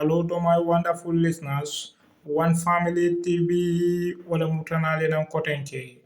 Hello to my wonderful listeners. One Family TV wala mutanale nan kotenke.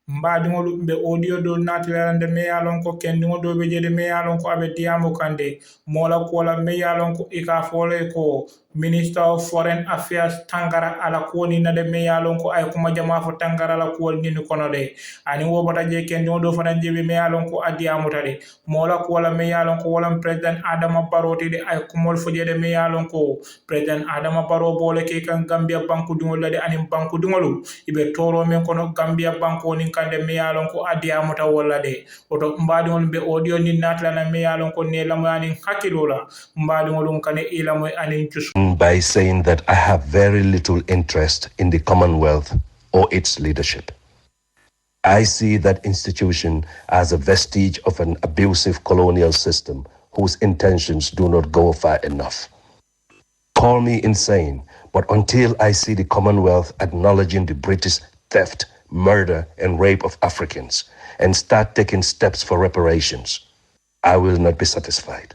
Mbaadiŋolu be audio do natilande me ye lon ko kendiŋo do be jede me ye lon ko abe diyamo kande mola kola me ye lon ko ika fole ko Minister of Foreign Affairs Tangara ala koni na de me ye lon ko ay kuma jama fo Tangara la kuwol nini kono de ani wo bata je kendiŋo do fana jebi me ye lon ko adiyamo tade mola kola me ye lon ko wolam President Adama Barrow de ay kumol fo jede me ye lon ko President Adama Barrow bole ke kan Gambia banku diŋol lade anin banku diŋolu ibe toro men kono Gambia banko nin kande me yalon ko adiya muta wala de oto mbadiŋol be audio ni natla na me yalon ko ne lamu anin hakilola mbadiŋolum kane ilamu anin cus by saying that I have very little interest in the Commonwealth or its leadership. I see that institution as a vestige of an abusive colonial system whose intentions do not go far enough. Call me insane, but until I see the Commonwealth acknowledging the British theft, murder, and rape of Africans and start taking steps for reparations, I will not be satisfied.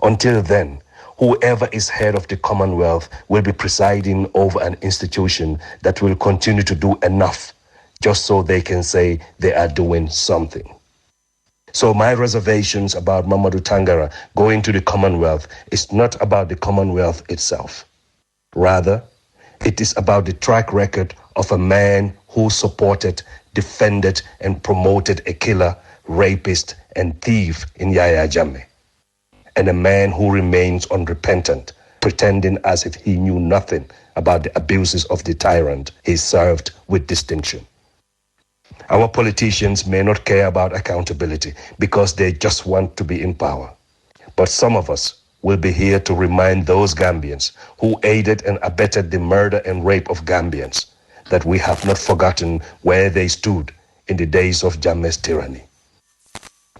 Until then, whoever is head of the Commonwealth will be presiding over an institution that will continue to do enough just so they can say they are doing something. So my reservations about Mamadou Tangara going to the Commonwealth is not about the Commonwealth itself. Rather, it is about the track record of a man who supported, defended, and promoted a killer, rapist, and thief in Yahya Jammeh, and a man who remains unrepentant, pretending as if he knew nothing about the abuses of the tyrant he served with distinction. Our politicians may not care about accountability because they just want to be in power. But some of us will be here to remind those Gambians who aided and abetted the murder and rape of Gambians that we have not forgotten where they stood in the days of Jammeh's tyranny.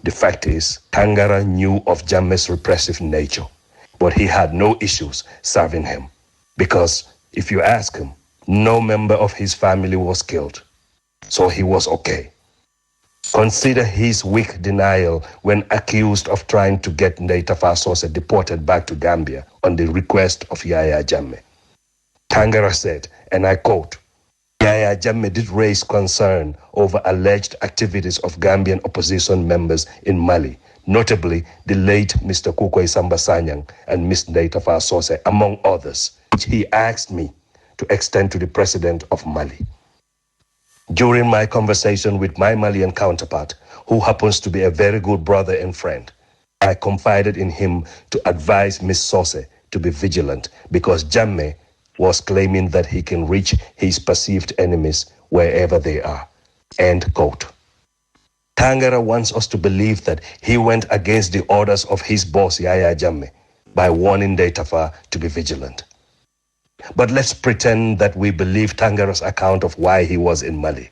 The fact is, Tangara knew of Jammeh's repressive nature, but he had no issues serving him because, if you ask him, no member of his family was killed. So he was okay. Consider his weak denial when accused of trying to get Ndaitafa Sose deported back to Gambia on the request of Yahya Jammeh. Tangara said, and I quote, Yahya Jammeh did raise concern over alleged activities of Gambian opposition members in Mali, notably the late Mr. Kukwai Samba Sanyang and Ms. Ndaitafa Sose, among others, which he asked me to extend to the president of Mali. During my conversation with my Malian counterpart, who happens to be a very good brother and friend, I confided in him to advise Ms. Sose to be vigilant because Jammeh was claiming that he can reach his perceived enemies wherever they are. End quote. Tangara wants us to believe that he went against the orders of his boss Yahya Jammeh by warning Ndaitafa to be vigilant. But let's pretend that we believe Tangara's account of why he was in Mali.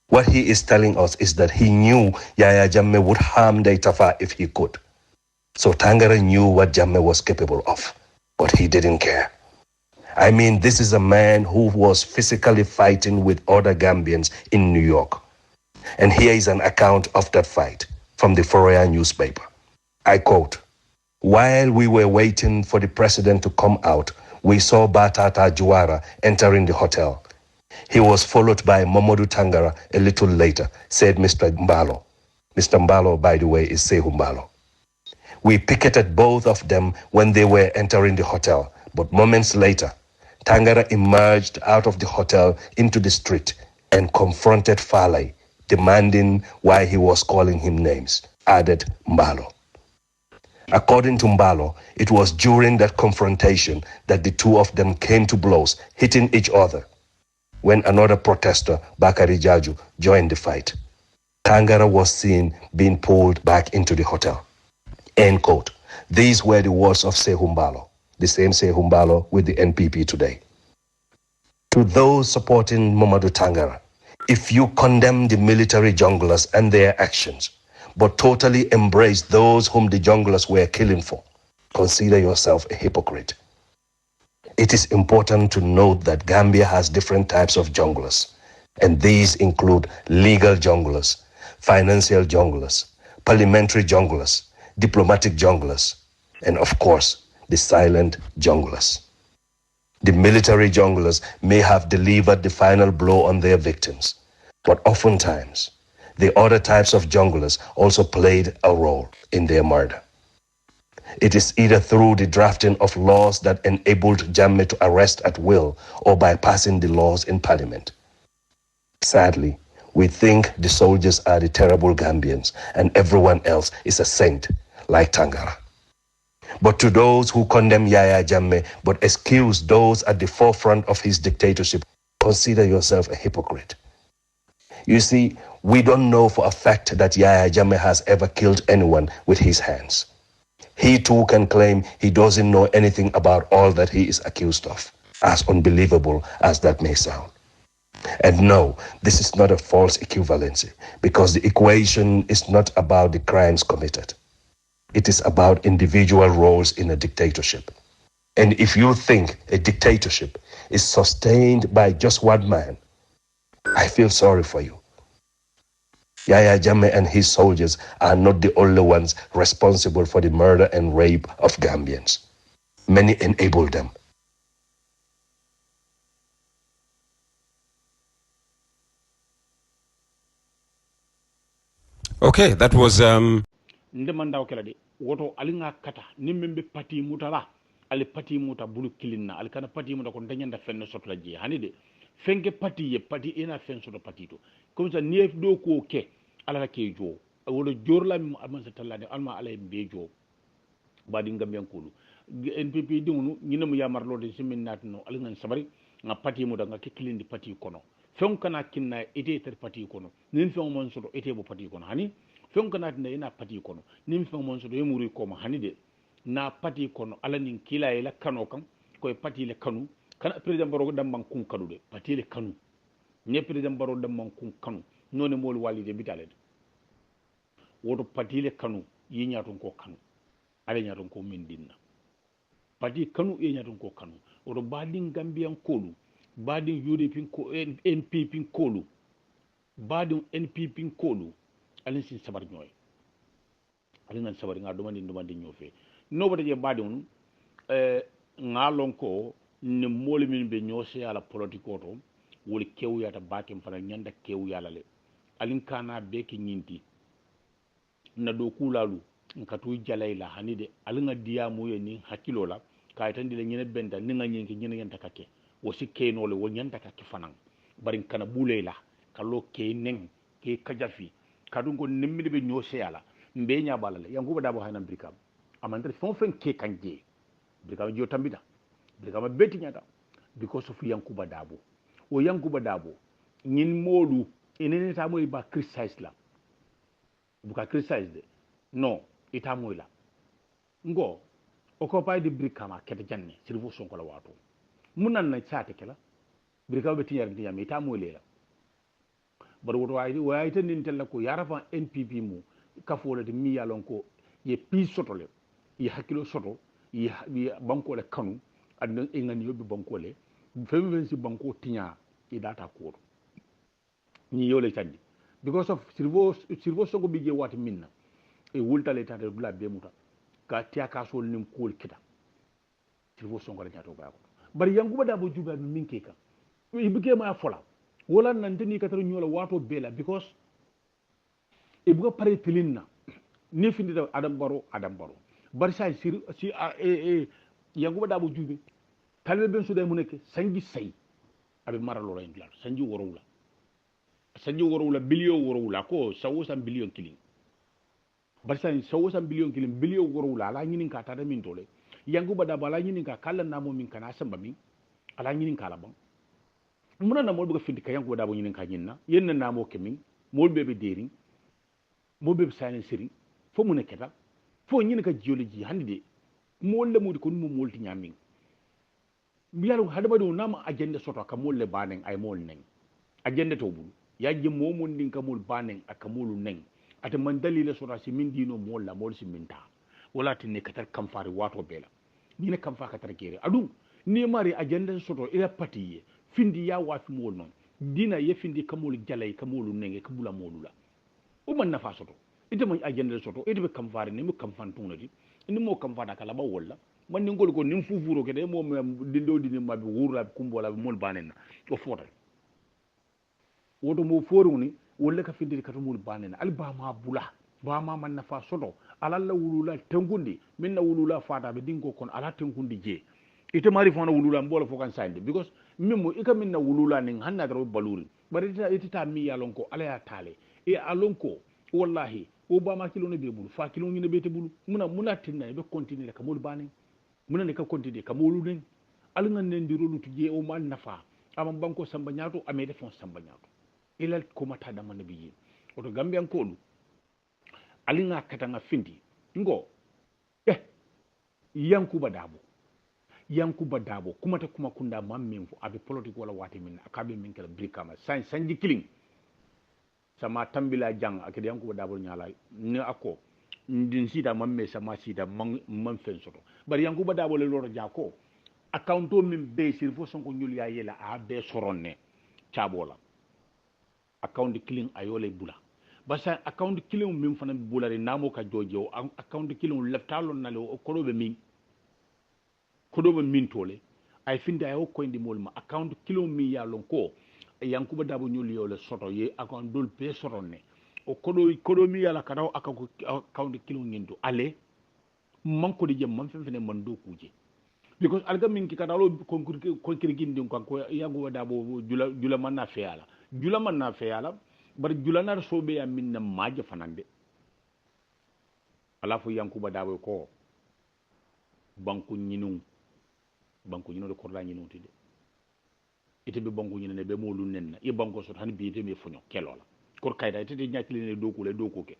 What he is telling us is that he knew Yahya Jammeh would harm Ndaitafa if he could. So Tangara knew what Jammeh was capable of, but he didn't care. I mean, this is a man who was physically fighting with other Gambians in New York. And here is an account of that fight from the Foroyaa newspaper. I quote, while we were waiting for the president to come out, we saw Batata Juara entering the hotel. He was followed by Mamadou Tangara a little later, said Mr. Mbalo. Mr. Mbalo, by the way, is Sehu Mbalo. We picketed both of them when they were entering the hotel, but moments later, Tangara emerged out of the hotel into the street and confronted Falay, demanding why he was calling him names, added Mbalo. According to Mbalo, it was during that confrontation that the two of them came to blows, hitting each other, when another protester, Bakari Jaju, joined the fight. Tangara was seen being pulled back into the hotel. End quote. These were the words of Sehu Mbalo, the same Sehu Mbalo with the NPP today. To those supporting Mamadou Tangara, if you condemn the military junglers and their actions, but totally embrace those whom the junglers were killing for, consider yourself a hypocrite. It is important to note that Gambia has different types of junglers, and these include legal junglers, financial junglers, parliamentary junglers, diplomatic junglers, and of course, the silent junglers. The military junglers may have delivered the final blow on their victims, but oftentimes, the other types of junglers also played a role in their murder. It is either through the drafting of laws that enabled Jammeh to arrest at will or by passing the laws in parliament. Sadly, we think the soldiers are the terrible Gambians and everyone else is a saint like Tangara. But to those who condemn Yahya Jammeh but excuse those at the forefront of his dictatorship, consider yourself a hypocrite. You see, we don't know for a fact that Yahya Jammeh has ever killed anyone with his hands. He too can claim he doesn't know anything about all that he is accused of, as unbelievable as that may sound. And no, this is not a false equivalency, because the equation is not about the crimes committed. It is about individual roles in a dictatorship. And if you think a dictatorship is sustained by just one man, I feel sorry for you. Yahya Jammeh and his soldiers are not the only ones responsible for the murder and rape of Gambians. Many enabled them. Okay, that was ndemandaw kala de woto alinga kata nimmbe pati mutala ali pati muta bulu kilinna ali kana pati muta ko dañanda fenno sotla je hani de fenke pati ye pati ina fen soto pati to comme ça nief do ko ke ala ke jo wala jorla mi alman sa tallade alma alay be jo badi ngambian kulu npp dingunu ñina mu yamarlo de simin natno alinga sabari nga pati muta nga ke kilindi pati kono fen kana kinna ite ter pati kono nin fen mon soto ite bo pati kono hani fen kana tinda ina pati kono nin fen mon soto yemuri ko ma hani de na pati kono ala nin kila ila kano kan ko pati le kanu kana president baro dam man kun kanu de pati le kanu ne president baro dam man kun kanu none mol walide bitale woto pati le kanu yi nyaton ko kanu ala nyaton ko min dinna pati kanu e nyaton ko kanu woto badin gambian kolu badin european ko npp kolu badin npp kolu alin sin sabar ñoy alin sabar nga domandi ñofe nobata je badin ngalon ko ne mol min be ñose ala politiko to wol kew yata bakem fana ñanda kew yala le alin kana be ke ñinti na do kulalu nkatu jalayla hanide alin diya moye ni hakilo la kaytan dile ñene benda ni nga ñenki ñene ñanta kake wosi keynole wo ñanta kake fanan barin kana bulela kalo ke neng ke kajafi kadun ko nemmide be ñose yala mbe nya balale yankuba dabo haynan brikam amandre fon fen ke kanje brikam jo tambida brikam beti nyata because of yankuba dabo o yankuba dabo ñin modu enene ta moy ba criticize la buka criticize de non ita moy la ngo o ko pay di brikama kete janne sirvo sonko la wato munan na chaate kala brikam be tiyar ndiyam ita moy lela bar woto way tan nin tella ko yarafa npp mu kafole de mi yalon ko ye pi soto le ye hakilo soto ye banko le kanu adna ngani yobbi banko le femi si banko tinya e data ko ni yole tandi because of sirvo sogo bije wati minna e wulta le tata dula be muta ka tiya ka sol nim kool kita sirvo songo la nyato ba ko bari yanguba da bo juba min ke ka e bige ma fola wala nan tani ka tar ñola wato bela because e buga pare pelinna ne findi da adam baro bari say si yanguba da bo jube talbe ben su day mu nek sangi say abe maralo ray ndlar sangi worowla billion worowla ko sawo sam billion killing bari say sawo sam billion killing billion worowla ala ñinin ka tata min tole yanguba da bala ñinin ka kala namo min kana samba min ala ñinin kala ban muna na mo buga findi ka yanguba da bo ñinin ka ñinna yenna namo kemin mol bebe deri mo bebe science siri fo mu neketa fo ñinin ka geology hande de mol le mudi ko mo molti ñamin biyalu hadama do nama agenda soto ka mol le banen ay mol neng agenda to bulu yaji momon din ka mol banen aka molu neng ata man dalila sota si min dino mol la mol si minta wala tinne katar kamfari wato bela ni ne kamfa katar kere adu ni mari agenda soto ila patiye findi ya wafi mol non dina ye findi kamol jalay kamolu nenge kabula molula o man nafa soto ite man agenda soto ite be kamfari ni mu kamfan tunati ni mo kamfada kala ba wala man ni ngol ko nim fufuro ke de mo dindo dini mabbe wurla kumbola mol banena o fota woto mo foruni wolle ka findiri kata mol banena al ba ma bula ba ma man nafa soto alalla wulula tengundi minna wulula fata be dingo kon ala tengundi je ite mari fona wulula mbola fo kan sande because mimmo ika minna wulula nin hanna daro baluri bari ita mi yalon ko ala ya tale e alon ko wallahi o ba ma kilo ne be bulu fa kilo ne be te bulu muna tinna be continue ka mol banen muna ne ka continue ka molu den alngan ne ndiro lutu je o mal nafa amam banko samba nyaato amede fon samba nyaato ilal ko mata da man biyi oto gambian ko lu alinga katanga findi ngo yankuba dabo kuma ta kuma kunda mammin fu abi politique wala wati min akabe min kala brikama sanji killing sama tambila jang akede yankuba dabo nyala ne ako ndin sida mamme sama sida man fen soto bari yankuba dabo le loro jako accounto min be sir fo sonko nyul ya yela a be soronne chabola account killing ayole bula basa account killing min fana bulare namo ka jojo account killing leftalo nale o kodobe min tole ay finde ay ko indi molma account killing mi ya lon ko yankuba dabo nyuli yo le soto ye account dol pe soronne o kodo mi ya la kadaw account killing ngindo ale man ko di jam man fene man do kuje because alga min ki kadalo konkiri gindi ko yankuba dabo jula man na feyala bar julanar sobe ya minna maje fanande ala fu yankuba dabo ko banku nyinu de korla nyinu tide ite be banku nyinu ne be molu nenna e banko so tan bi ite me funyo kelola kor kayda ite de nyakile ne doku ke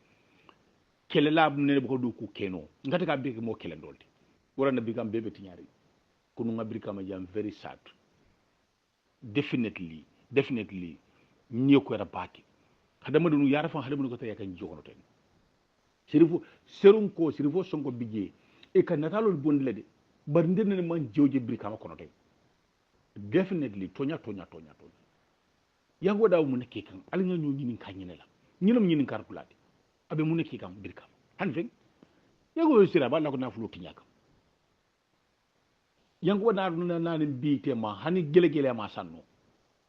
kele lab ne ko doku keno ngata ka be mo kele dolti wala na bigam bebe tinyari kunu ngabri kama jam very sad definitely ni ko era baki hadama dunu yara fan hadama ko tay kan jokono ten sirifo sonko bije e kan natalol bondle de bar ndene man jewje brikama kono tay definitely tonya yango daw mu nekke kan al nga ñu ñinin kañene la ñinam ñinin karkulade abe mu nekke kan brikama han fek yango sira ba la ko na fulo tinyaka yango na na bi tema hani gele ma sanno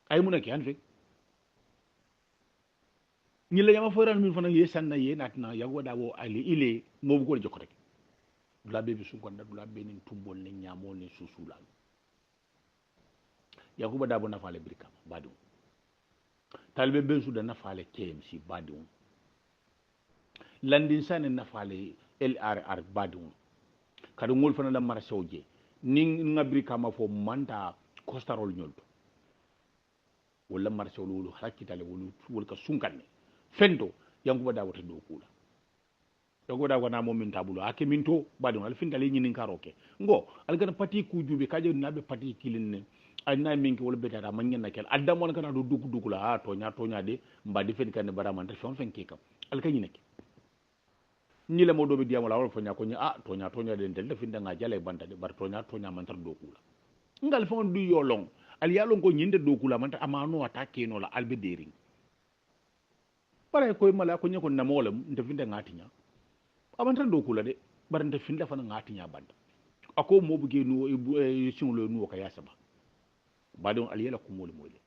ay mu nekke han fek ñila yama foran min fana ye sanna ye natna yago dabo ali ile mo bu ko jokko rek dula be su gonda dula be nin tumbol ne nyamo ne susula yago dabo na fale brikam badu talbe be su da na fale KMC badu landin sane na fale LRR badu kadu ngol fana la marasawje ning ngabrika ma fo manda costarol nyolto wala marsawlu hakitale wol ka sunkanne fendo yankuba dabo te do kula yankuba dabo na mo min tabulo ake min to badon al findale nyini karoke ngo al gana pati ku jube kaje nabe pati kilinne ay na min ke wala betata man nyenna kel adam wona kana do duku la ha tonya de mbadi fen kan baraman ta fon fen ke kam al kany nek ni la mo do be diam wala fo nya ko ni tonya de del finda nga jale banta de bar tonya man tar do kula ngal fon du yolong al yalon ko nyinde do kula man ta amano atake no la albe dering bare koy mala ko nyako na molam nda finda ngatinya abantan do kula de bar nda finda fana ngatinya banda ako mo buge no singlo no ka yasaba badon aliyala ko mole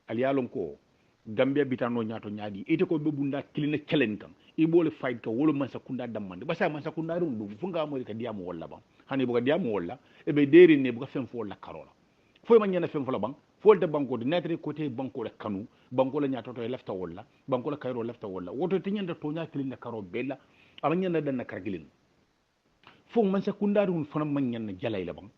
aliyalon ko gambia bitano nyato nyaadi ite ko be bunda kilina kelen kan i bole fight ka wolo man sakunda damande basa man sakunda rum du funga mo ka diamu walla bam hani buga diamu walla e be deri ne buga fem fo walla karola fo man nyana fem fo la bam fo de banko de netre côté banko la kanu banko la nyato to lefta walla banko la kayro lefta walla woto tinyanda to nya kilina karo bella amanya na dan kargilin fo man sakunda rum fona man nyana jalay la bam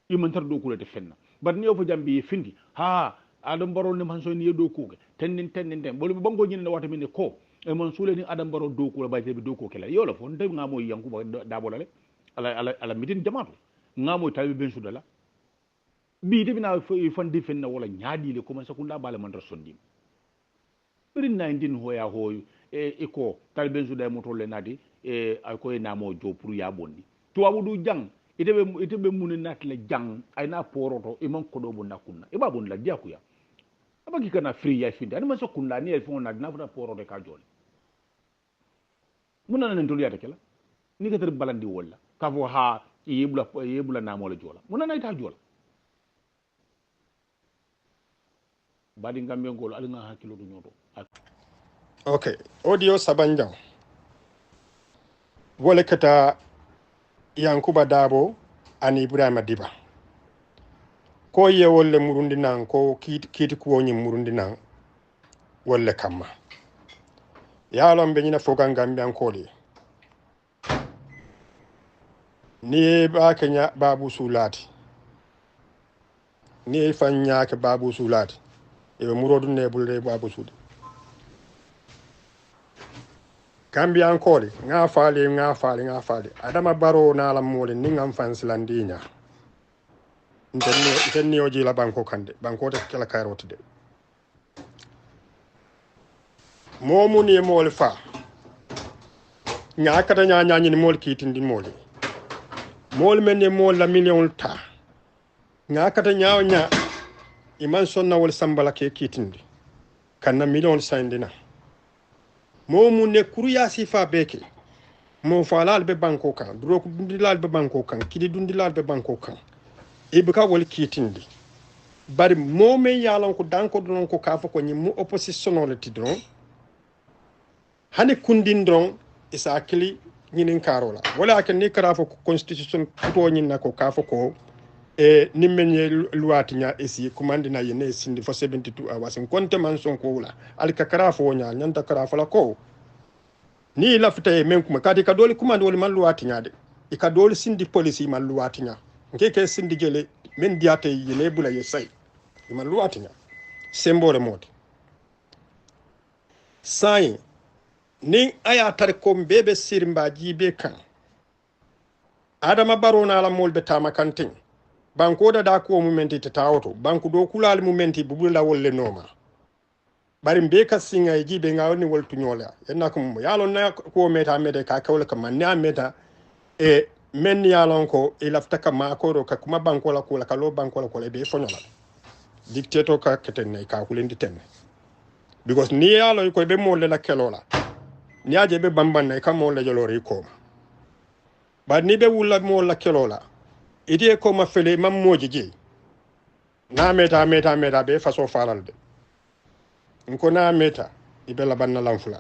i man tar do ko le fenna bar ni o fo jambi findi ha adam baro ne man so ni do kuga tenin den bolu bango nyine wata min ko e man sule ni adam baro do ko ba tebi do ko kala yo la fo ndem ngamo yanku ba da bolale ala mitin jamaatu ngamo tawi ben sudala bi de bina fandi fenna wala nyaadi le ko man sakunda bala man rasondi birin 19 hoya hoyu e ko tal ben sudala moto le nadi e ay ko namo jo pour ya bondi to abudu jang itebe munen natle jang ay na poroto e man ko do bonna kunna e babon la diakuya abaki kana free ya findi ani man so kunna ni el fon na dina fota poroto ka jole munana nen toliya takela ni ka ter balandi wala ka fo ha yebula namola jola muna na ita jola badi ngambe ngol alinga hakilo do nyoto okay audio sabanjang wole kata Yankuba Dabo ani Ibrahima Diba ko ye wolle murundi nan ko kiti ko woni murundi nan wolle kamma yaalon be nyina fogan gambe ankoli ni ba kenya babu sulati ni fanya ke babu sulati e murodu ne bulre babu sulati gambe ankoli nga faale adama baro na la mole ni ngam fansilandinya ntenni oji la banko kande banko te kala karote de momu ni mole fa nya kata nya ni mole kitindi mole men ni mole la million ta nya kata nya iman sonna wol sambala ke kitindi kanna million sayndina momu ne kuruya sifa beke mo falal be banko kan duro ko dundilal be banko kan kidi dundilal be banko kan e be ka wol kitindi bari momen yalon ko danko don ko kafa ko nyimu oppositionality don hani kundin don isa akili nyinin karola wala ke ni karafa ko constitution to nyinna ko kafa ko e nimmenye luatinya esi commandina yene sindi for 72 hours en konte man son ko wala alka karafa wonya nyanta karafa la ko ni lafta e men kuma kadi ka dole commande wol man luatinya de e ka dole sindi police man luatinya ngeke sindi jele men diate yele bula yesay man luatinya sembore mode sai ni aya tar ko bebe sirimba jibe kan adama barona la molbe tamakantin banko da ko mumenti tatawoto banko do kulal mumenti bubula wolle noma bari mbe ka singa jibe ngawni woltu nyola enna ko yalon na ko meta mede ka kawla ka man na meta e men yalon ko e lafta ka ma ko ro ka kuma banko la ko la ka lo banko la ko le be fonyola dictator ka ketenne ka kulendi tenne because ni yalo ko be molle la kelola ni aje be bamban na ka molle jolori ko ba ni be wulla molla kelola ide ko ma fele mam moji je na meta be faso faralde nko na meta ibe la banna lamfula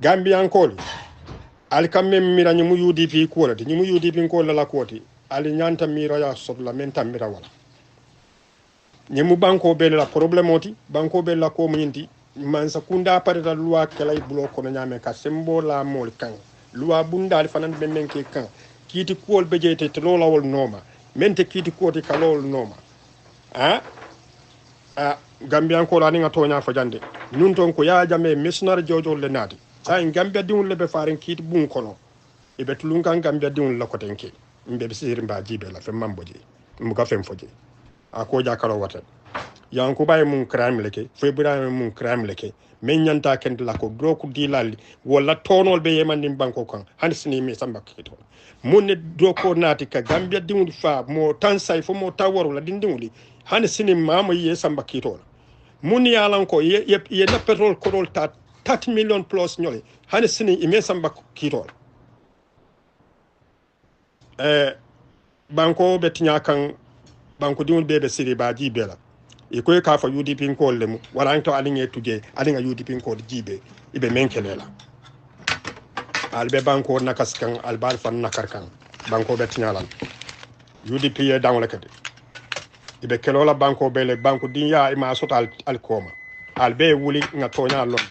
gambian koli al kamme mira nyimu UDP ko la nyimu UDP ko la koti ali nyanta mira ya sobla menta mira wala nyimu banko be la problème oti banko be la ko munyinti man sakunda pare da loi kelay bulo ko nyame ka sembo la mol kan loi bundal fanan be menke kan kiti kuol be jeyte te lolawol noma mente kiti koti ka lol noma gambian ko la ni nga tonya fo jande nun ton ko ya jame missionaire jojo le nati sa en gambia diwul le be faren kiti bun kono e be tulunga gambia diwul la ko tenke mbe be sir mba jibe la fe mamboje mu ka fem foje ko jakalo wata yanko bay mun crime leke fe ibrahim mun crime leke men nyanta ken la ko droku dilali wala tonol be yemandi banko kan hansini mi samba kito munne doko nati ka gambia diwul fa mo tan say fo mo taworo la dindinguli hansini mamo ye samba kito munni yalan ko ye na petrol korol ta 30 million plus nyole hansini ime samba kito banko betinya kan banko diwul bebe siri ba jibela e koy ka fa UDP ko lemu wala anto alinge tuje alinga UDP ko jibe ibe menkelela albe banko nakaskan albal fan nakarkan banko betinyalan UDP ye dawla kade ibe kelola banko bele banko dinya ima sotal alkoma albe wuli nga tonya lon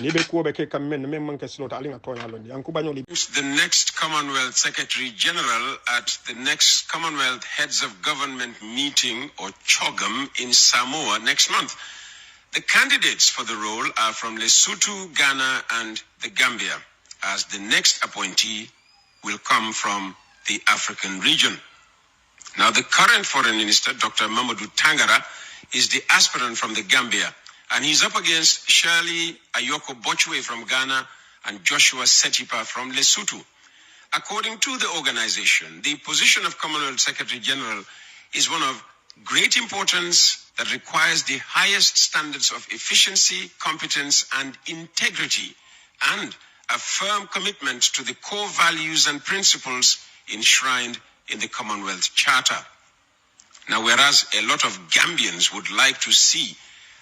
ni be ko be ke kam men man ke slota alinga tonya lon yanku bañoli the next Commonwealth Secretary General at the next Commonwealth Heads of Government meeting or CHOGM in Samoa next month. The candidates for the role are from Lesotho, Ghana and the Gambia, as the next appointee will come from the African region. Now, the current Foreign Minister, Dr. Mamadou Tangara, is the aspirant from the Gambia, and he's up against Shirley Ayoko Bochwe from Ghana and Joshua Setipa from Lesotho. According to the organization, the position of Commonwealth Secretary General is one of great importance that requires the highest standards of efficiency, competence, and integrity, and a firm commitment to the core values and principles enshrined in the Commonwealth Charter. Now, whereas a lot of Gambians would like to see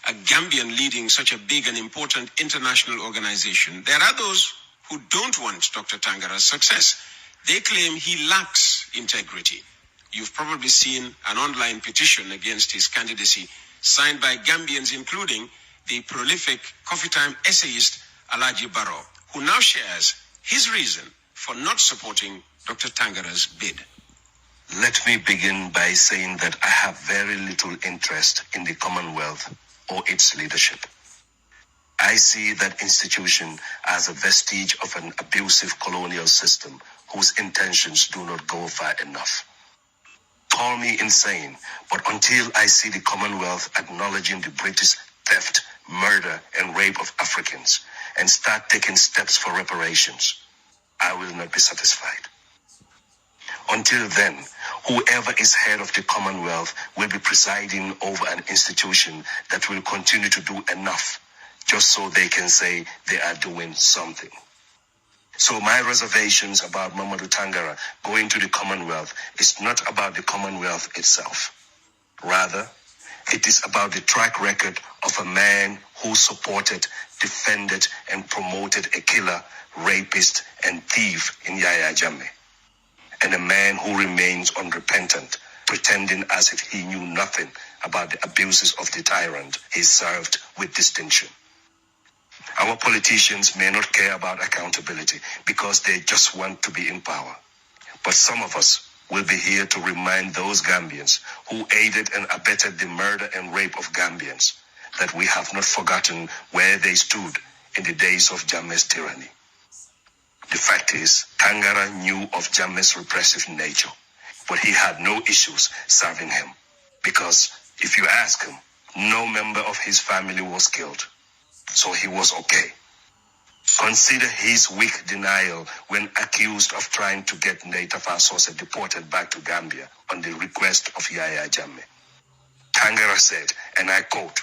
a Gambian leading such a big and important international organization, there are those who don't want Dr. Tangara's success. They claim he lacks integrity. You've probably seen an online petition against his candidacy signed by Gambians, including the prolific Coffee Time essayist Alaji Barrow, who now shares his reason for not supporting Dr. Tangara's bid. Let me begin by saying that I have very little interest in the Commonwealth or its leadership. I see that institution as a vestige of an abusive colonial system whose intentions do not go far enough. Call me insane, but until I see the Commonwealth acknowledging the British theft, murder, and rape of Africans and start taking steps for reparations, I will not be satisfied. Until then, whoever is head of the Commonwealth will be presiding over an institution that will continue to do enough just so they can say they are doing something. So my reservations about Mamadou Tangara going to the Commonwealth is not about the Commonwealth itself. Rather, it is about the track record of a man who supported, defended, and promoted a killer, rapist, and thief in Yahya Jammeh, and a man who remains unrepentant, pretending as if he knew nothing about the abuses of the tyrant he served with distinction. Our politicians may not care about accountability because they just want to be in power. But some of us will be here to remind those Gambians who aided and abetted the murder and rape of Gambians that we have not forgotten where they stood in the days of Jammeh's tyranny. The fact is, Tangara knew of Jammeh's repressive nature, but he had no issues serving him. Because if you ask him, no member of his family was killed. So he was okay. Consider his weak denial when accused of trying to get Ntafa Sosé deported back to Gambia on the request of Yahya Jammeh. Tangara said, and I quote,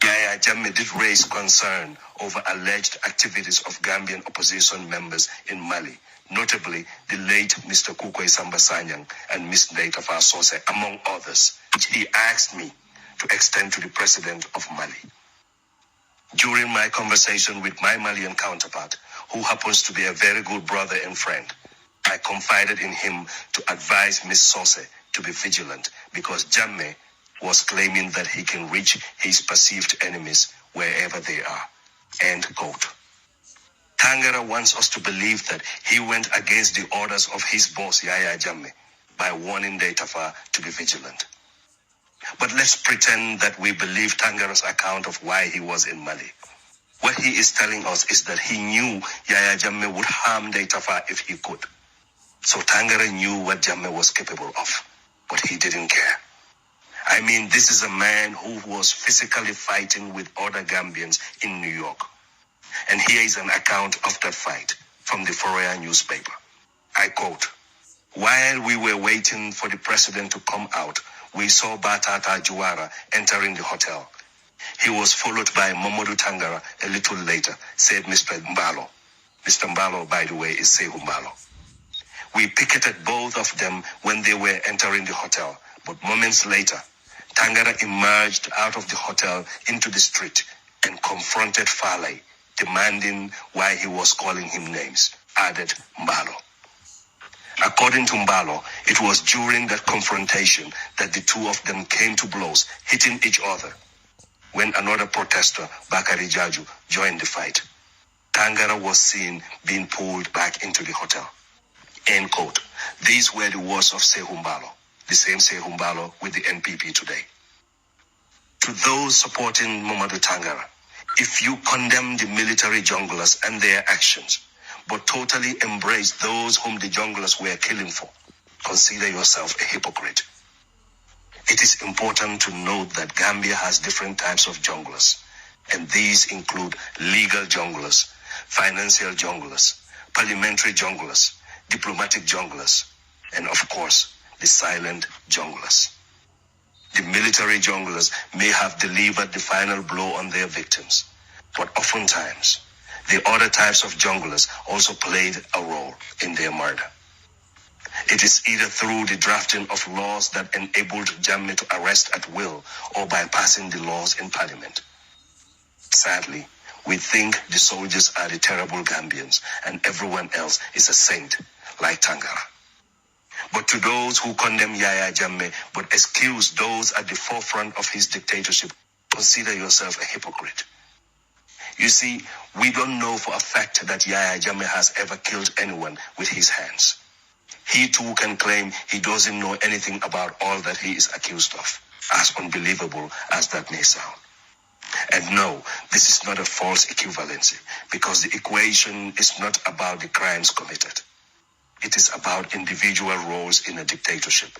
Yahya Jammeh did raise concern over alleged activities of Gambian opposition members in Mali, notably the late Mr. Kukwai Samba Sanyang and Ms. Ntafa Sosé, among others, which he asked me to extend to the president of Mali. During my conversation with my Malian counterpart, who happens to be a very good brother and friend, I confided in him to advise Ms. Sosé to be vigilant because Jammeh was claiming that he can reach his perceived enemies wherever they are. End quote. Tangara wants us to believe that he went against the orders of his boss Yahya Jammeh by warning Ntafa to be vigilant. But let's pretend that we believe Tangara's account of why he was in Mali. What he is telling us is that he knew Yahya Jammeh would harm Ntafa if he could. So Tangara knew what Jammeh was capable of, but he didn't care. I mean, this is a man who was physically fighting with other Gambians in New York. And here is an account of that fight from the Foroyaa newspaper. I quote, while we were waiting for the president to come out, we saw Batata Juara entering the hotel. He was followed by Mamadou Tangara a little later, said Mr. Mbalo. Mr. Mbalo, by the way, is Sehu Mbalo. We picketed both of them when they were entering the hotel, but moments later, Tangara emerged out of the hotel into the street and confronted Farley, demanding why he was calling him names, added Mbalo. According to Mbalo, it was during that confrontation that the two of them came to blows, hitting each other. When another protester, Bakari Jaju, joined the fight, Tangara was seen being pulled back into the hotel. End quote. These were the words of Sehu Mbalo, the same Sehu Mbalo with the NPP today. To those supporting Mamadou Tangara, if you condemn the military junglers and their actions, but totally embrace those whom the junglers were killing for, consider yourself a hypocrite. It is important to note that Gambia has different types of junglers, and these include legal junglers, financial junglers, parliamentary junglers, diplomatic junglers, and of course, the silent junglers. The military junglers may have delivered the final blow on their victims, but oftentimes, The other types of junglers also played a role in their murder. It is either through the drafting of laws that enabled Jammeh to arrest at will or by passing the laws in parliament. Sadly, we think the soldiers are the terrible Gambians and everyone else is a saint like Tangara. But to those who condemn Yahya Jammeh but excuse those at the forefront of his dictatorship, consider yourself a hypocrite. You see, we don't know for a fact that Yahya Jammeh has ever killed anyone with his hands. He too can claim he doesn't know anything about all that he is accused of, as unbelievable as that may sound. And no, this is not a false equivalency, because the equation is not about the crimes committed. It is about individual roles in a dictatorship.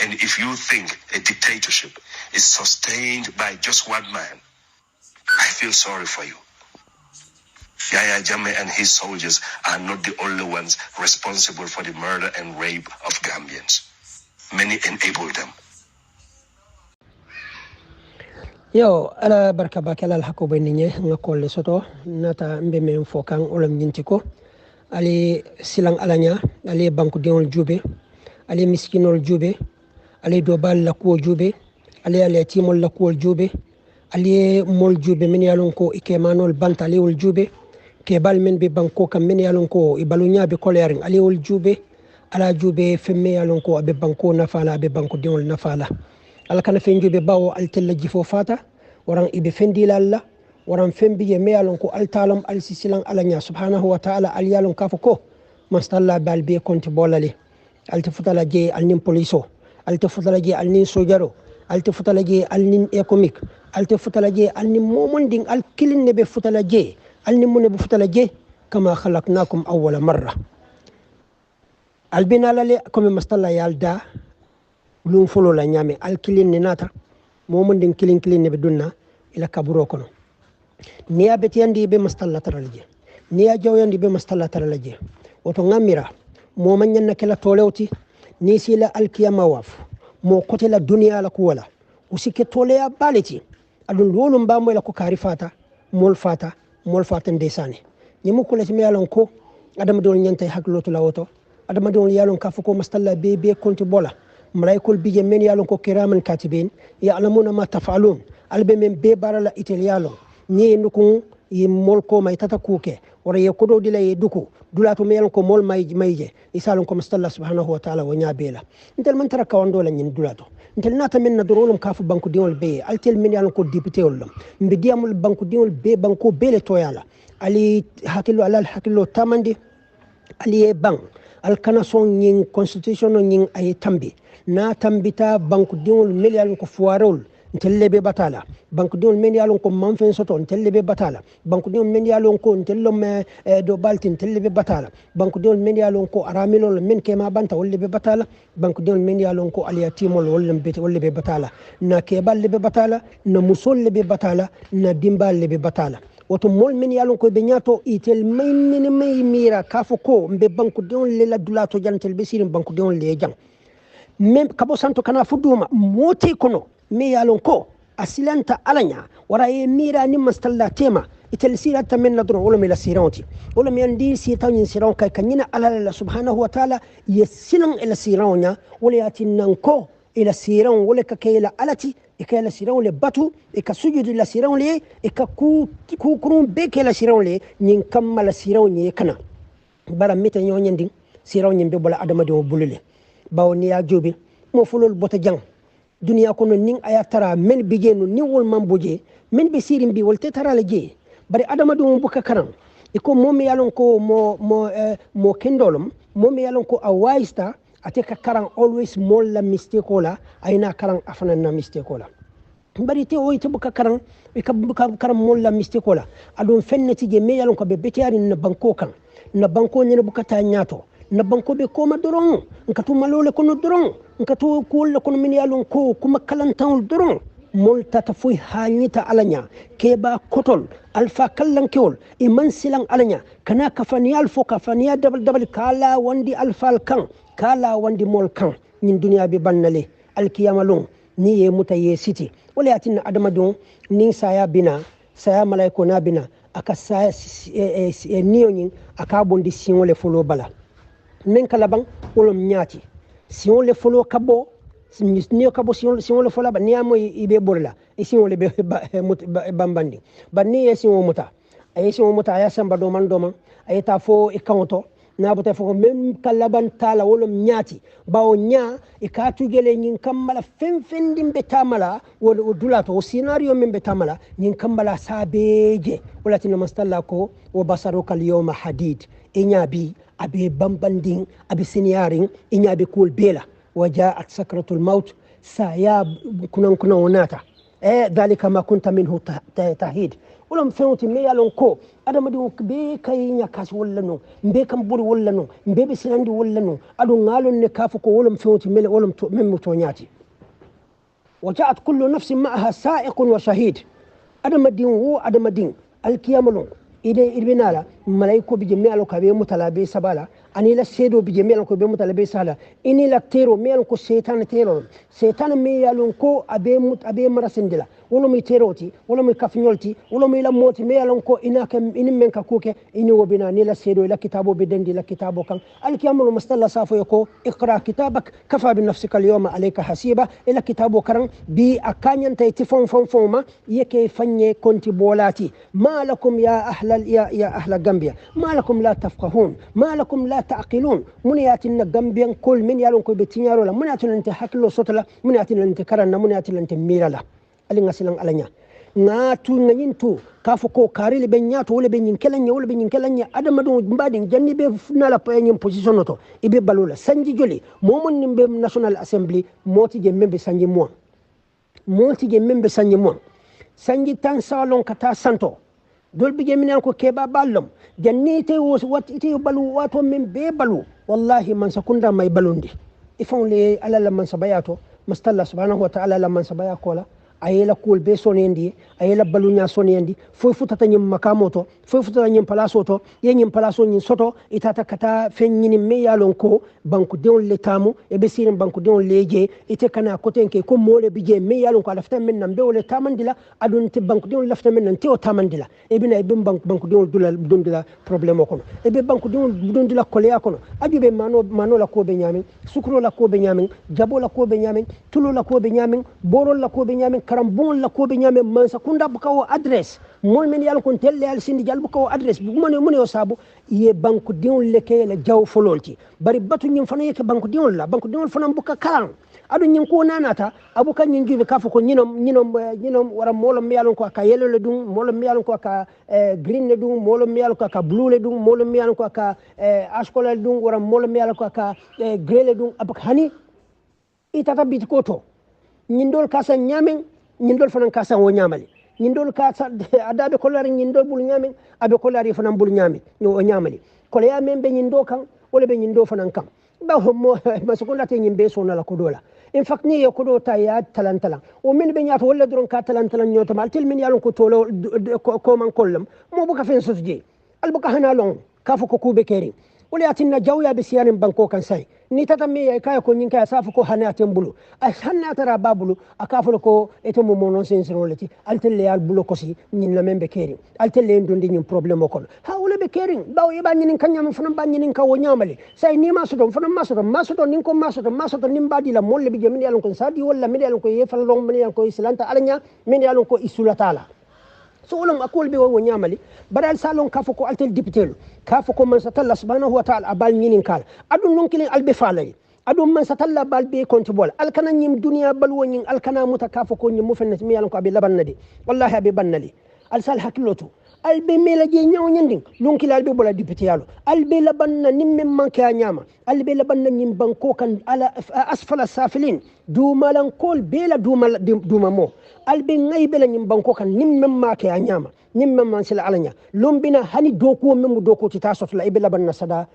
And if you think a dictatorship is sustained by just one man, I feel sorry for you. Yahya Jammeh and his soldiers are not the only ones responsible for the murder and rape of Gambians. Many enabled them. Yo, ala barka bakala al hako beninye ngakole soto nata mbeme mfokang olam nyintiko ali silang alanya ali banku diol jube ali miskinol jube ali dobal lakuo jube ali timol lakuo jube ali mol jube min yalon ko ikemanol bantali wol jube kebal men be banko kam min yalon ko ibalunya be kolerin ali wol jube ala jube femme yalon ko abe banko nafala abe banku diol nafala ala kana fen jube bawo altella jifo fata waran ibe fendi lalla waran fembi ye meyalon ko altalam alsisilan alanya subhanahu wa ta'ala alyalon kafo ko mastalla balbe konti bolale altafutala je alnin poliso altafutala je alnin sojaro altafutala je alnin economic altafutala je alnin momonding alkilin ne be futala je alnin mun be futala je kama khalaqnakum awwala marra albina lale comme mastalla yalda lum folo la nyame alkilin ne nata momondin kilin ne be dunna ila kaburo kono niya betiyandi be mastalla taralaje niya jawyandi be mastalla taralaje woto ngamira mo manyanna kala tolewti ni sila alkiyama waf mo kotela dunya la kuwala usike toleya baleti adun wolum bamo la ko karifata mol fata ndesane nyimu kula ci yalon ko adama don nyantay haklotu la woto adama don yalon kafuko mastalla be konti bola malaikul bije men yalon ko kiraman katibin ya'lamuna ma taf'alun albe men be barala italiano ni nukun yimol ko may tata kuke wara yekodo dila yeduko dulato men ko mol mayje isalon ko mustalla subhanahu wa ta'ala wonya bela intel man taraka wando la nyin dulato intel nata men na dorolum kafu banku diol be altel men yalon ko député wol mbe diamul banku diol be banko bele toyala ali hakilo alal hakilo tamande ali bang al kana son nyin constitution nyin ay tambi na tambita banku diol men yalon ko fuarol ntellebe batala banku diol men yalon ko manfen soto ntellebe batala banku diol men yalon ko ntellom do baltin ntellebe batala banku diol men yalon ko aramilol men kema banta wollebe batala banku diol men yalon ko aliyatimol wollebe batala na keballe be batala na musolle be batala na dimballe be batala woto mol men yalon ko be nyato itel may mira kafo ko mbe banku diol le la dulato jantel be sirim banku diol le jang mem kabo santo kana fuduma moti kono me yalon ko asilanta alanya wara e mira ni mastalla tema itel sirata men nadro wala mila siranti wala mi andi sitan siran kay kanyina ala subhanahu wa ta'ala yesilan ila siranya wala yatinan ko ila siran wala ka kayla alati ikayla siran le batu ika sujudu la siran le ika ku kurun be kayla siran le nyin kammala siran nye kana bara mita nyonyanding siran nyimbe bola adama de bulule bawni ya jobi mo fulol bota jang dunia kono ning ayatara men bigenu ni wol mamboje men be sirim bi wol tetara la je bari adama dum buka karam iko momi yalon ko mo kendolum momi yalon ko awaista ateka karan always mol la mistake la ayna karan afana na mistake la bari te o ite buka karan ka buka karan mol la mistake la adum fennati je me yalon ko be betiyari na banko kan na banko ne buka ta nyato na banko be koma doron nkatu malole kono doron nkatu kulle kono min yalon ko kuma kalantan doron mol tata fuy hanyita alanya keba kotol alfa kallankewol iman silang alanya kana kafani alfo kafani dabal kala wandi alfal kan kala wandi mol kan nin dunya be bannale alkiyamalon ni ye muta ye siti wala yatin adama don nin saya bina saya malaiko na bina aka sa niyoñin aka bondi siŋo le folo bala men kala ban wolom ñaati siŋo le folo kabo niyo kabo siŋo le fola ba niyamo ibe borla e siŋo le be bambandi banni ye siŋo muta aye siŋo muta aya samba doman aye ta fo e kaŋoto nabuta fo men kala ban tala wolom ñaati bawo ña e ka tugele ñin kammala fenfendim be tamala o dulato o scenario men be tamala ñin kammala sabeje walatina mastalla ko o basaru kal yawma hadid e ñaabi abe bambandin abe seniaring e ñaabi kul bela وجاءت سكرة الموت سايا كنا وناتا ذلك ما كنت منه تهيد ولم فهمت مي يالون كو ادم دي بي كاي نياكاس ولا نو مبي كام بوري ولا نو مبي بسلاندي ولا نو ادو نالون نكافو كو ولم فهمت مي ولم من متونياتي وجاءت كل نفس معها سائق وشهيد ادم دين الكياملون إذا إربينالا ملايكو بجميع الكبير متلابي سبالا أني لا سيدو بجميع الكبير متلابي سالا إني لا تيرو ميالكو سيطان تيرو سيطان ميالكو أبي مرسندلا ولو مي تيروتي ولو مي كافنيولتي ولو مي لموتي ميالكو إناك إن منك كوكي إني وبنا ني لا سيدو إلا كتابو بدندي لا كتابو كان الكيامل مستلا صافو يكو اقرأ كتابك كفى بنفسك اليوم عليك حسيبا إلا كتابو كرن بي أكانيان تيتفون فوما يكي فني كنتي بولاتي ما لكم يا أهل غامبيا ما لكم لا تفقهون ما لكم لا تعقلون من ياتنا غامبيان كل من يالون كو بتينيارو لا من ياتنا انت حكلو صوتلا من ياتنا انت كرنا من ياتنا انت ميرالا ali ngasilang alanya ngatu ngayintu kafuko karili benyato wala benyin kelanya adama do mbadi janni be nala payen position to ibe balula sanji joli momon nimbe national assembly moti je membe sanji mo sanji tan salon kata santo dol bige minen ko keba ballom janni te wati balu wato min be balu wallahi man sakunda may balundi ifon le alala man sabayato mustalla subhanahu wa ta'ala lamman sabaya kola ayela kul be sonendi ayela balunya sonendi foy futata nyim makamoto foy futata nyim palaso to ye nyim palaso nyin soto itata kata fenyini me yalon ko banku deon letamu e be sirin banku deon leje ite kana kotenke ko mole bije me yalon ko lafta men nam be tamandila adun te banku deon lafta men nan te o tamandila e bina e bim banku deon dula problème ko e be banku deon dula kolya ko ajube mano la ko be nyamin sukro la ko be nyamin jabo la ko be nyamin tulo la ko be nyamin borol la ko be nyamin karambon la ko be nyame man sakunda bukawo address mol men yalla kon telle al sindi jal bukawo address bu mun yo sabu ye banku dion leke la jaw fololti bari batu nyim fana yeke banku dion fana buka kalan adu nyin ko nanata abuka nyin gibe kafo ko nyinom wara molo mi yalla ko ka yellow le dum molo mi yalla ko ka green le dum molo mi yalla ko ka blue le dum molo mi yalla ko ka ash color le dum wara molo mi yalla ko ka gray le dum abuka hani itata bit ko to nyindol kasa nyamen nyindol fanan kasa wo nyamali nyindol kasa adabe kolari nyindol bul nyamen abe kolari fanan bul nyame o nyamali kole ya membe nyindo kan wala be nyindo fanan kan ba homo masukunda te nyimbe sona la kodola in fact ni yokodo ta ya talantala o min be nyato wala duron ka talantala nyoto mal til min yalon ko tolo ko man kollam mo buka fen sosje albuka hana long kafu ko kube keri wala atinna jawya be siyanin banko kan sai ni tata me kaya ko nyinka safu ko hana tembulu ay hanna tara babulu akafu ko eto mo monon sensorolati altelle yal bulo ko si nyin la membe keri altelle ndondi nyum problème ko ha wala be keri baw yeba nyin kan nyam fana ba nyin ka wo nyamale say ni ma soto fana ma soto nin ko ma soto nim badi la molle bi jemin yalon ko sadi wala min yalon ko yefal long min yalon ko islanta alanya min yalon ko isulatala so wolon akol be wo nyamali baral salon kafu ko altel député kafu ko man satalla subhanahu wa ta'ala abal nyinin kala adun non kilin albe falay adun man satalla bal be konti bol alkana nyim dunya bal wonin alkana muta kafu ko nyim mufenna mi yalan ko abi labannadi wallahi abi bannali alsal hakilotu albe melaje nyaw nyanding non kilal albe bola député yalo albe labanna nimme manka nyama albe labanna nyim banko kan ala asfala safilin du malan kol bela duma mo albe ngaybela nyim banko kan nimme manka nyama nimme man sila alanya lombina hani doko memu doko ti tasot la ibela banna sada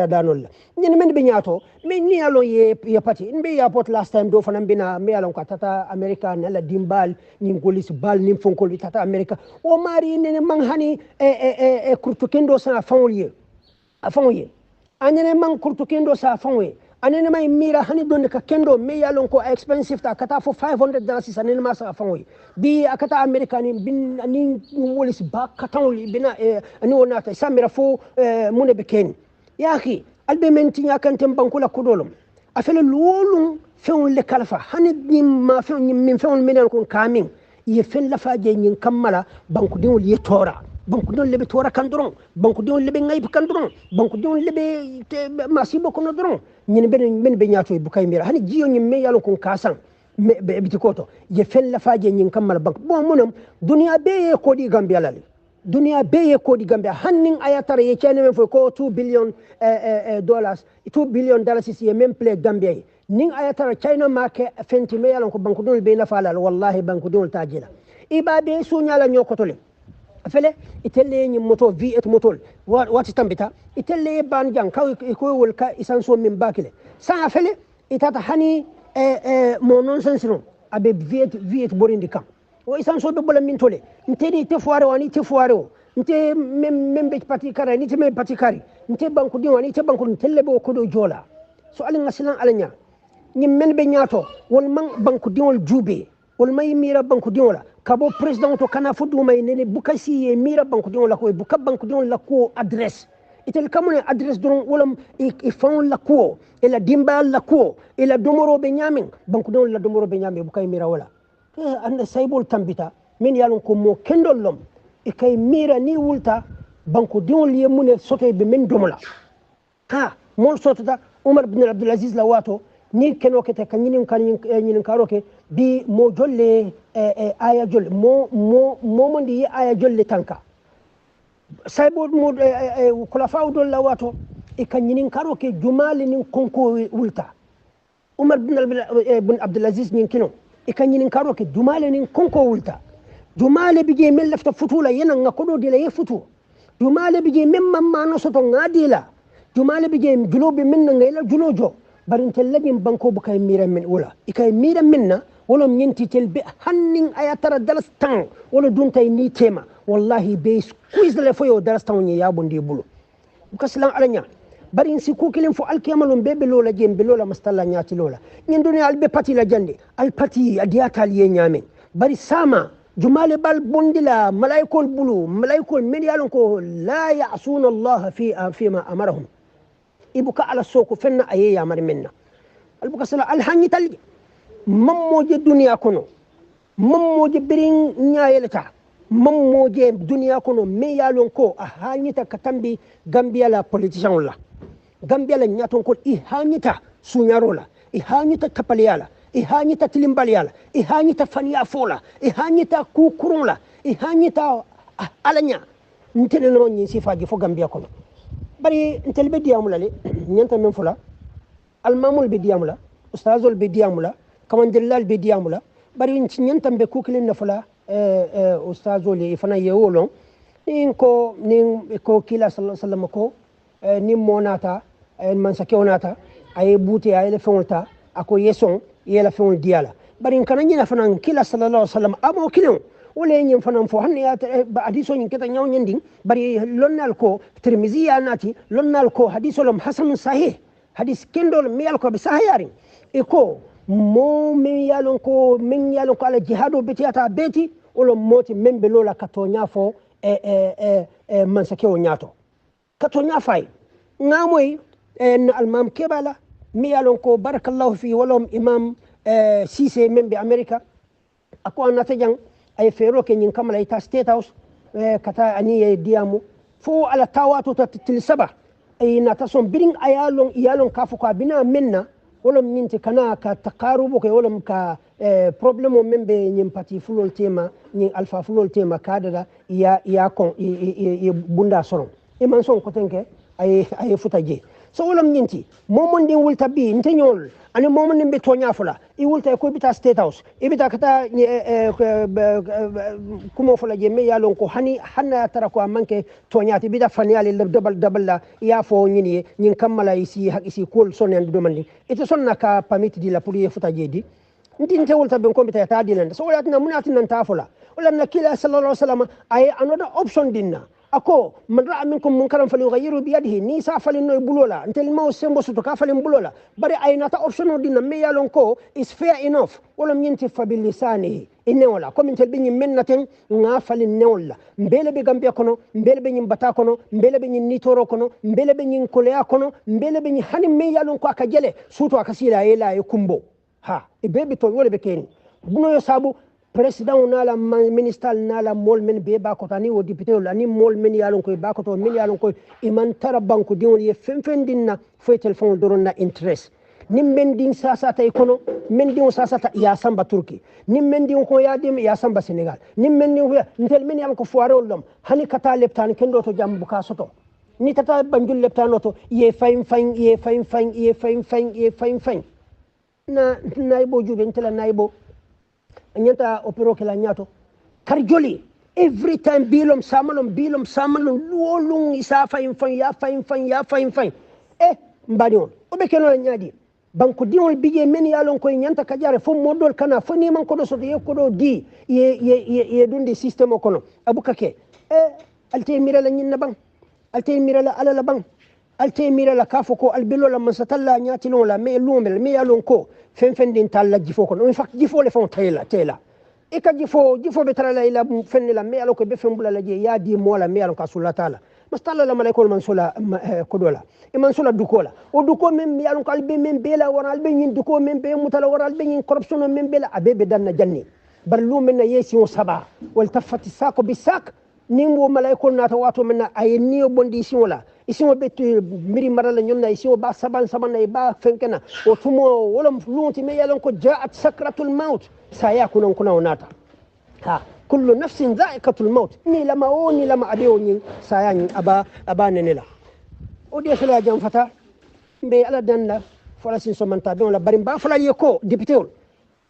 danol nyen men be nyato men ni alo ye pati mbe ya pot last time do fana bina me alon ka tata america nala dimbal nyin golis bal nim fonkol tata america o mari ne man hani kurtukendo sa fanwiye afanwiye anene man kurtukendo sa fanwiye anene may mira hani donde ka kendo me yalon ko expensive ta kata fo $500 anene ma sa fangoy bi akata americani bin ani wolis ba katawli bina ani wonata samira fo mune be ken yaki albe menti nyakantem bankula kudolum afele lolum fewn le kalfa hani ma fewn min fewn minen kon kamin ye fen la faje nyin kammala banku diwol ye tora banku diwol lebe tora kan doron banku diwol lebe ngay kan doron banku diwol lebe masibo kono doron nyin ben be nyaato bu kay mira hani jiyo nyin me yalo kon kasan be bitikoto ye fen la faje nyin kammala banku bon munam duniya be ye ko di gambia lali duniya be ye ko di gambia hannin ayatara ye chene men fo ko $2 billion $2 billion is ye men play gambia ning ayatara china make fenti me yalon ko banku dol be na falal wallahi banku dol tajila ibabe sunyala nyokotole fele itelle nyi moto V8 motol wati tambita itelle ban jang kaw ko wol ka isan so min bakile sa fele itata hani mo nonsense no abe V8 borindi kam o isan so be bola min tole ntedi te foire wani te foire o nte membe parti kara ni te membe parti kari nte banku di wani te banku telle be ko do jola so alin ngasilan alanya ñim men be ñaato wol man banku diwol jube wol may mira banku diwola kabo president to kana fudu may nene bukasi ye mira banku diwola ko buka banku diwola ko adresse itel kamune adresse don wolam e fon la ko e la dimba la ko e la domoro be ñamen banku diwol la domoro be ñame bukay mira wala anda saybol tambita min yalon ko mo kendol lom e kay mira ni wulta banku diwol ye mune sote be men domola ha mol sotata Umar ibn Abdul Aziz la wato ni keno kete kanyinin karoke bi mo jolle aya jolle mo mondi aya jolle tanka saybo mo kula fawdo la wato e kanyinin karoke jumali nin konko wulta Umar ibn Abdul Aziz nin kino e kanyinin karoke jumali nin konko wulta jumale bije men lafta futula yana ngakodo dila ye futu jumale bije men mamma no soto ngadila jumale bije julobe men ngayla julojo barin tellagin banko bu kay mira min wala ikay mira minna wala nyenti tel be hannin ayatara dalastan wala duntay ni tema wallahi be squeeze le foyo dalastan ni ya bondi bulu bukaslan alanya barin si ku kilin fo alkiyamalum be lola jem be lola mastalla nyati lola nyin dunya albe pati la jande al pati adiyata liye nyame bari sama jumale bal bondila malaikol bulu malaikol men yalon ko la ya'suna allah fi ma amarahum ibuka ala soko fenna aye ya mar minna albuka sala alhanyi tal mammoje duniya kono mammoje birin nyaayelata mammoje duniya kono me yalon ko a hanyita katambi gambia la politician la gambia la nyaton ko i hanyita sunyarola i hanyita tapaliyala i hanyita tilimbaliyala i hanyita faniya fola i hanyita kukurunla i hanyita alanya ntene no nyi sifaji fo gambia kono bari ntel be diamula le nyanta men fula almamul be diamula ustazul be diamula kamandillal be diamula bari nyanta be kukilin na fula ustazul ifana yewolon nin ko kila sallallahu alaihi wasallam ko nin monata man sakionata ay buti ay le fonta ako yeson yela fon diala bari kana nyina fana kila sallallahu alaihi wasallam amo kilon wala yin fanan fo hanne ya ba hadiso yin kita nyaw nyanding bari lonnal ko tirmizi ya nati lonnal ko hadiso lam hasan sahih hadis kendol mi yal ko be sahayari e ko mo mi yalon ko min yalon ko ala jihadu betiyata beti wala moti membe lola katonya fo man sakewo nyato katonya fay ngamoy almam kebala mi yalon ko barakallahu fi wala imam sise membe america ako anata jang ay fero ke nyin kamala ita state house kata ani diamu fo ala tawato til saba ay na tason biring iyalon kafu ka bina minna wala minti kana ka taqarubu ke wala ka problemo membe nyin pati fulol tema nyin alfa fulol tema kadada ya kon bunda soron e man son ko tenke ay futaje so wala minti momon din wulta bi ntenyol ani momon be tonya fula i wulta ko bita state house e bita kata kumo fula je me yalon ko hanna tara ko manke tonyati bita faniali dabal la ya fo nyini nyin kammala isi hakisi kol sonen do mandi ite sonna ka permit di la pour ye futa je di ndinte wulta be ko bita ta dinan so wala tina munati nan ta fula wala na kila sallallahu alaihi wasallam ay another option dinna ako man ra'a minkum munkaran falyughayyiru bi yadihi ni sa falin no bulola ntel ma sembo soto ka falin bulola bari aynata option o dinna me yalon ko is fair enough wala nyinti fa bil lisanihi inewala comme ntel be mennaten nga falin newla mbele be gambia kono mbele be bata kono mbele be nitoro kono mbele be kolea kono mbele be hani me yalon ko aka jele suto aka sila yela e kumbo ha e bebe to wole be ken buno yo sabu président nala ministre nala mol men be ba ko tani o député la ni mol men yalon ko ba ko to men yalon ko iman tara banko diwon ye fenfendinna fo téléphone doronna interest nim men din sasa tay kono men din sasa ta ya samba turki nim men din ko ya dim ya samba senegal nim men din ntel men yam ko foire lom hani kata leptan kendo to jam buka soto ni tata banjul leptan to ye fain na naibo jube ntela naibo nyanta opero kala nyato kar joli every time bilom samalom lolung isa fain mbadi on obe keno nyaadi banko diwol bije men yalon koy nyanta kajare fo modol kana fo ni man ko do so ye ko do di ye dundi system kono abukake alte mira la nyinna bang alte mira la ala la bang alte mira la kafo ko albilo la masatalla nyati non la me lumel me yalon ko fen din talla jifo kono in fact jifo le fon tayla e ka jifo be tara la ila fenni la me yalon ko be fen bula la je ya di mola me yalon ka sulla tala mastalla la malaikol man sula kodola e man sula dukola o duko men yalon ko albe men bela wona albe nyin duko men be mutala wona albe nyin corruption men bela abebe danna janni bar lumen na yesi o saba wal tafati sako bisak nimbo malaikol nata wato men ay niyo bondi simola isimo betu miri marala nyonna isimo ba saban na ba fenkena o tumo wala lunti me yalon ko jaat sakratul maut saya kunon nata ha kullu nafsin dha'iqatul maut ni lama adewo nyin saya nyin aba nenela o de sala jam fata be ala danla fala sin somanta be wala bari ba fala yeko député ol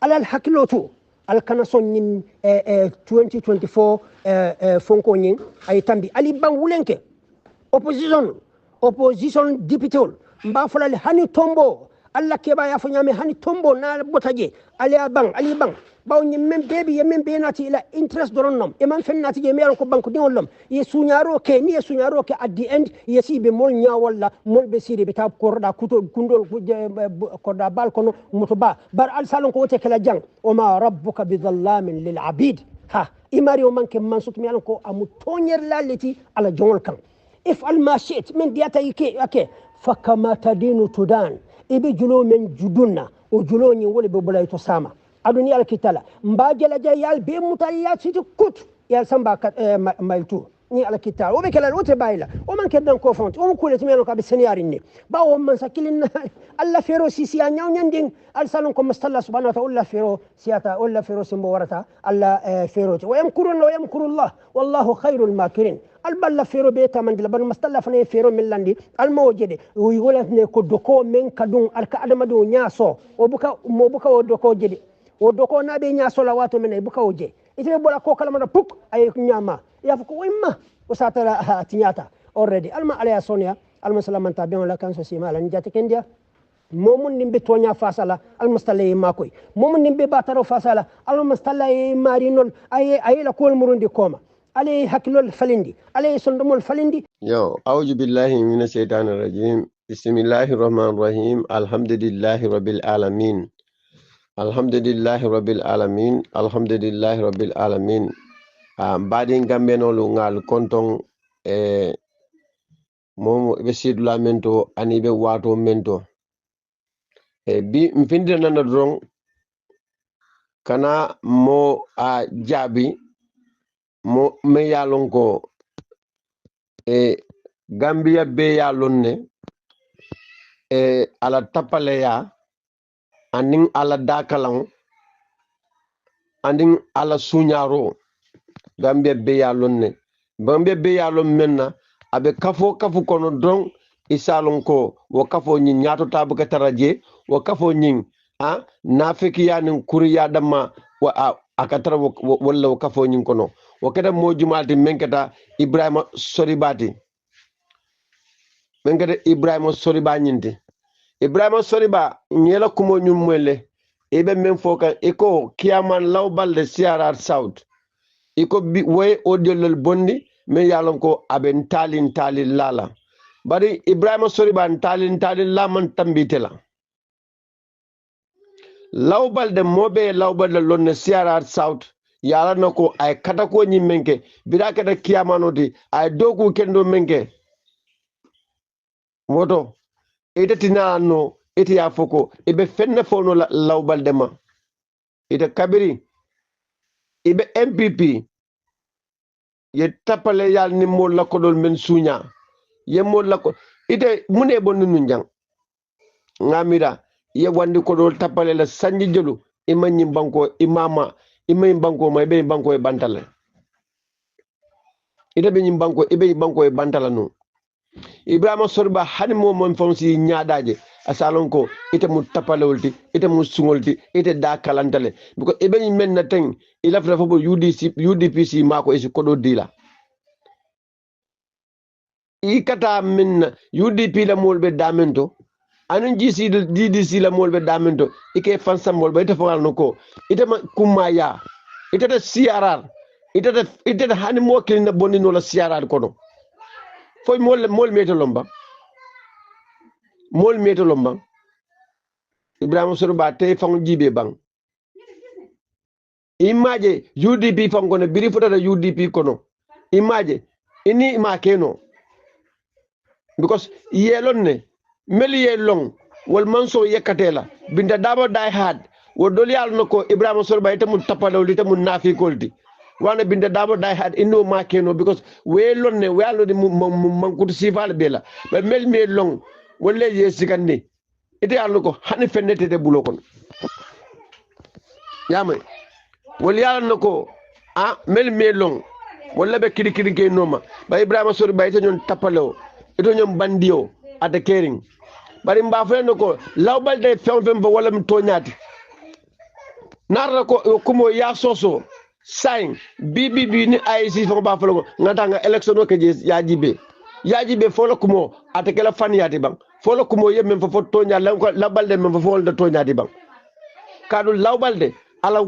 ala hakilotu al kana son nyin 2024 fonko nyin ay tambi ali ban wulenke opposition député mba fulale hani tombo alla keba ya fanyame hani tombo na botaje ali bang baw nyim men bebi ye men benati ila interest doronnom e man fennati je mel ko banko dingolom ye sunyaro ke at the end ye sibe mol nya walla mol be sire be tab korda kuto kundol korda balkono mutoba bar al salon ko wote kala jang o ma rabbuka bidhallamin lil abid ha imari o manke mansut mi ko amu tonyer laleti ala jongol kan if alma shit min diata yake fakama tadinu tudan ibe julo men judunna o julo ni wole be bulay to sama aduni alkitala mbajela jayal be mutaliya siti kut yal samba mailtu ni alkitala o be kala wote bayla o man keddan ko fonti o ko leti men ko be seniyari ni ba o man sakilin alla fero sisi a nyawnyanding al salon ko mustalla subhanahu wa ta'ala fero siata wala fero simbo warata alla fero wa yamkuruna wa yamkurullah wallahu khairul makirin alballa fero be tamandila ban mustalla fane fero millandi almawjede wala ne ko doko men kadun alka adamadu nyaso o buka o doko jede o doko na be nyaso la wato men buka oje ite bola ko kala mana puk ay nyama ya ko wimma o satara tinyata already alma alaya sonia alma salamanta be wala kan so sima lan jati kendia momun nimbe tonya fasala almustalle makoy momun nimbe bataro fasala almustalle marinol ay la kol murundi koma عليه حكلول الفلندي عليه صندوم الفلندي أعوذ بالله من الشيطان الرجيم بسم الله الرحمن الرحيم الحمد لله رب العالمين الحمد لله رب العالمين الحمد لله رب العالمين بعدين gambeno lu ngal konton mom be sidu la mento ani be wato mento bi mfinde nana drong kana mo a jabi mo me yalon ko Gambia be yalon ne ala tapale ya anin ala dakalan anin ala sunyaro Gambia be yalon ne Gambia be yalon menna abe kafo kono don isalon ko wo kafo nyin nyato tabuka taraje wo kafo nyin nafiki yanin kuriya dama wa akatara wala wo kafo nyin kono wakata mojumalti menkata Ibrahima Soribati menkata Ibrahima Soriba nyinti Ibrahima Soriba nyela kumo nyum mwele ebe menfoka iko kiaman lawbalde CRR South iko bi way audio lol bondi me yalon ko aben talin lala bari Ibrahima Soriba talin la man tambitela lawbalde mobe lawbalde lonne CRR South yala nako ay kata ko nyi menke bira kata kiyamanoti ay doku kendo menke woto ite tina no ite ya foko ibe fenne fono lawbalde ma ite kabiri ibe MPP ye tapale yal ni mo la ko dol men sunya ye mo la ko ite mune bonni nunjang ngamira ye wandi ko dol tapale la sanji jelu imanyi banko imama imay banko may be banko e bantala ite be nyim banko ibe banko e bantala no Ibrahima Soriba hani mo mon fonsi nyaadaje asalon ko ite mu tapalewolti ite mu sungolti ite da kalantale because ibe nyim men na teng ila fa bo UDPC mako isi kodo dila ikata min UDP la molbe damento anun DDC la molbe damento ike fansa molbe ite fangal no ko ite ma kumaya ite de CRR ite de hani mo kilina bonni no la CRR kono foy mol meto lomba Ibrahima Soriba te fang jibe bang imaje UDP fang kono biri futa da UDP kono imaje ini ma keno because yelon ne meli yelong wal manso yekatela binda dabo die hard wo doli al nako Ibrahima Soriba ite mun tapalo ite mun nafi kolti wana binda dabo die hard ino ma keno because we lon ne we alo de man kutu sifal bela be mel me long wala yesikande ite allo ko hani fennete de bulokon yama wala yalla nako mel me long wala be kidi ke noma ba Ibrahima Soriba ite ñon tapalo ito ñom bandio ata kering bari mba fe nako lawbal de fem ba wala to ñati narra ko kumo ya soso sign BBB ni IC fo ba falo ngata nga election ke yajibe folo kumo atakela faniyati bang folo kumo yemmen fo tonya la balde men fo wolda tonyati bang kadu lawbalde ala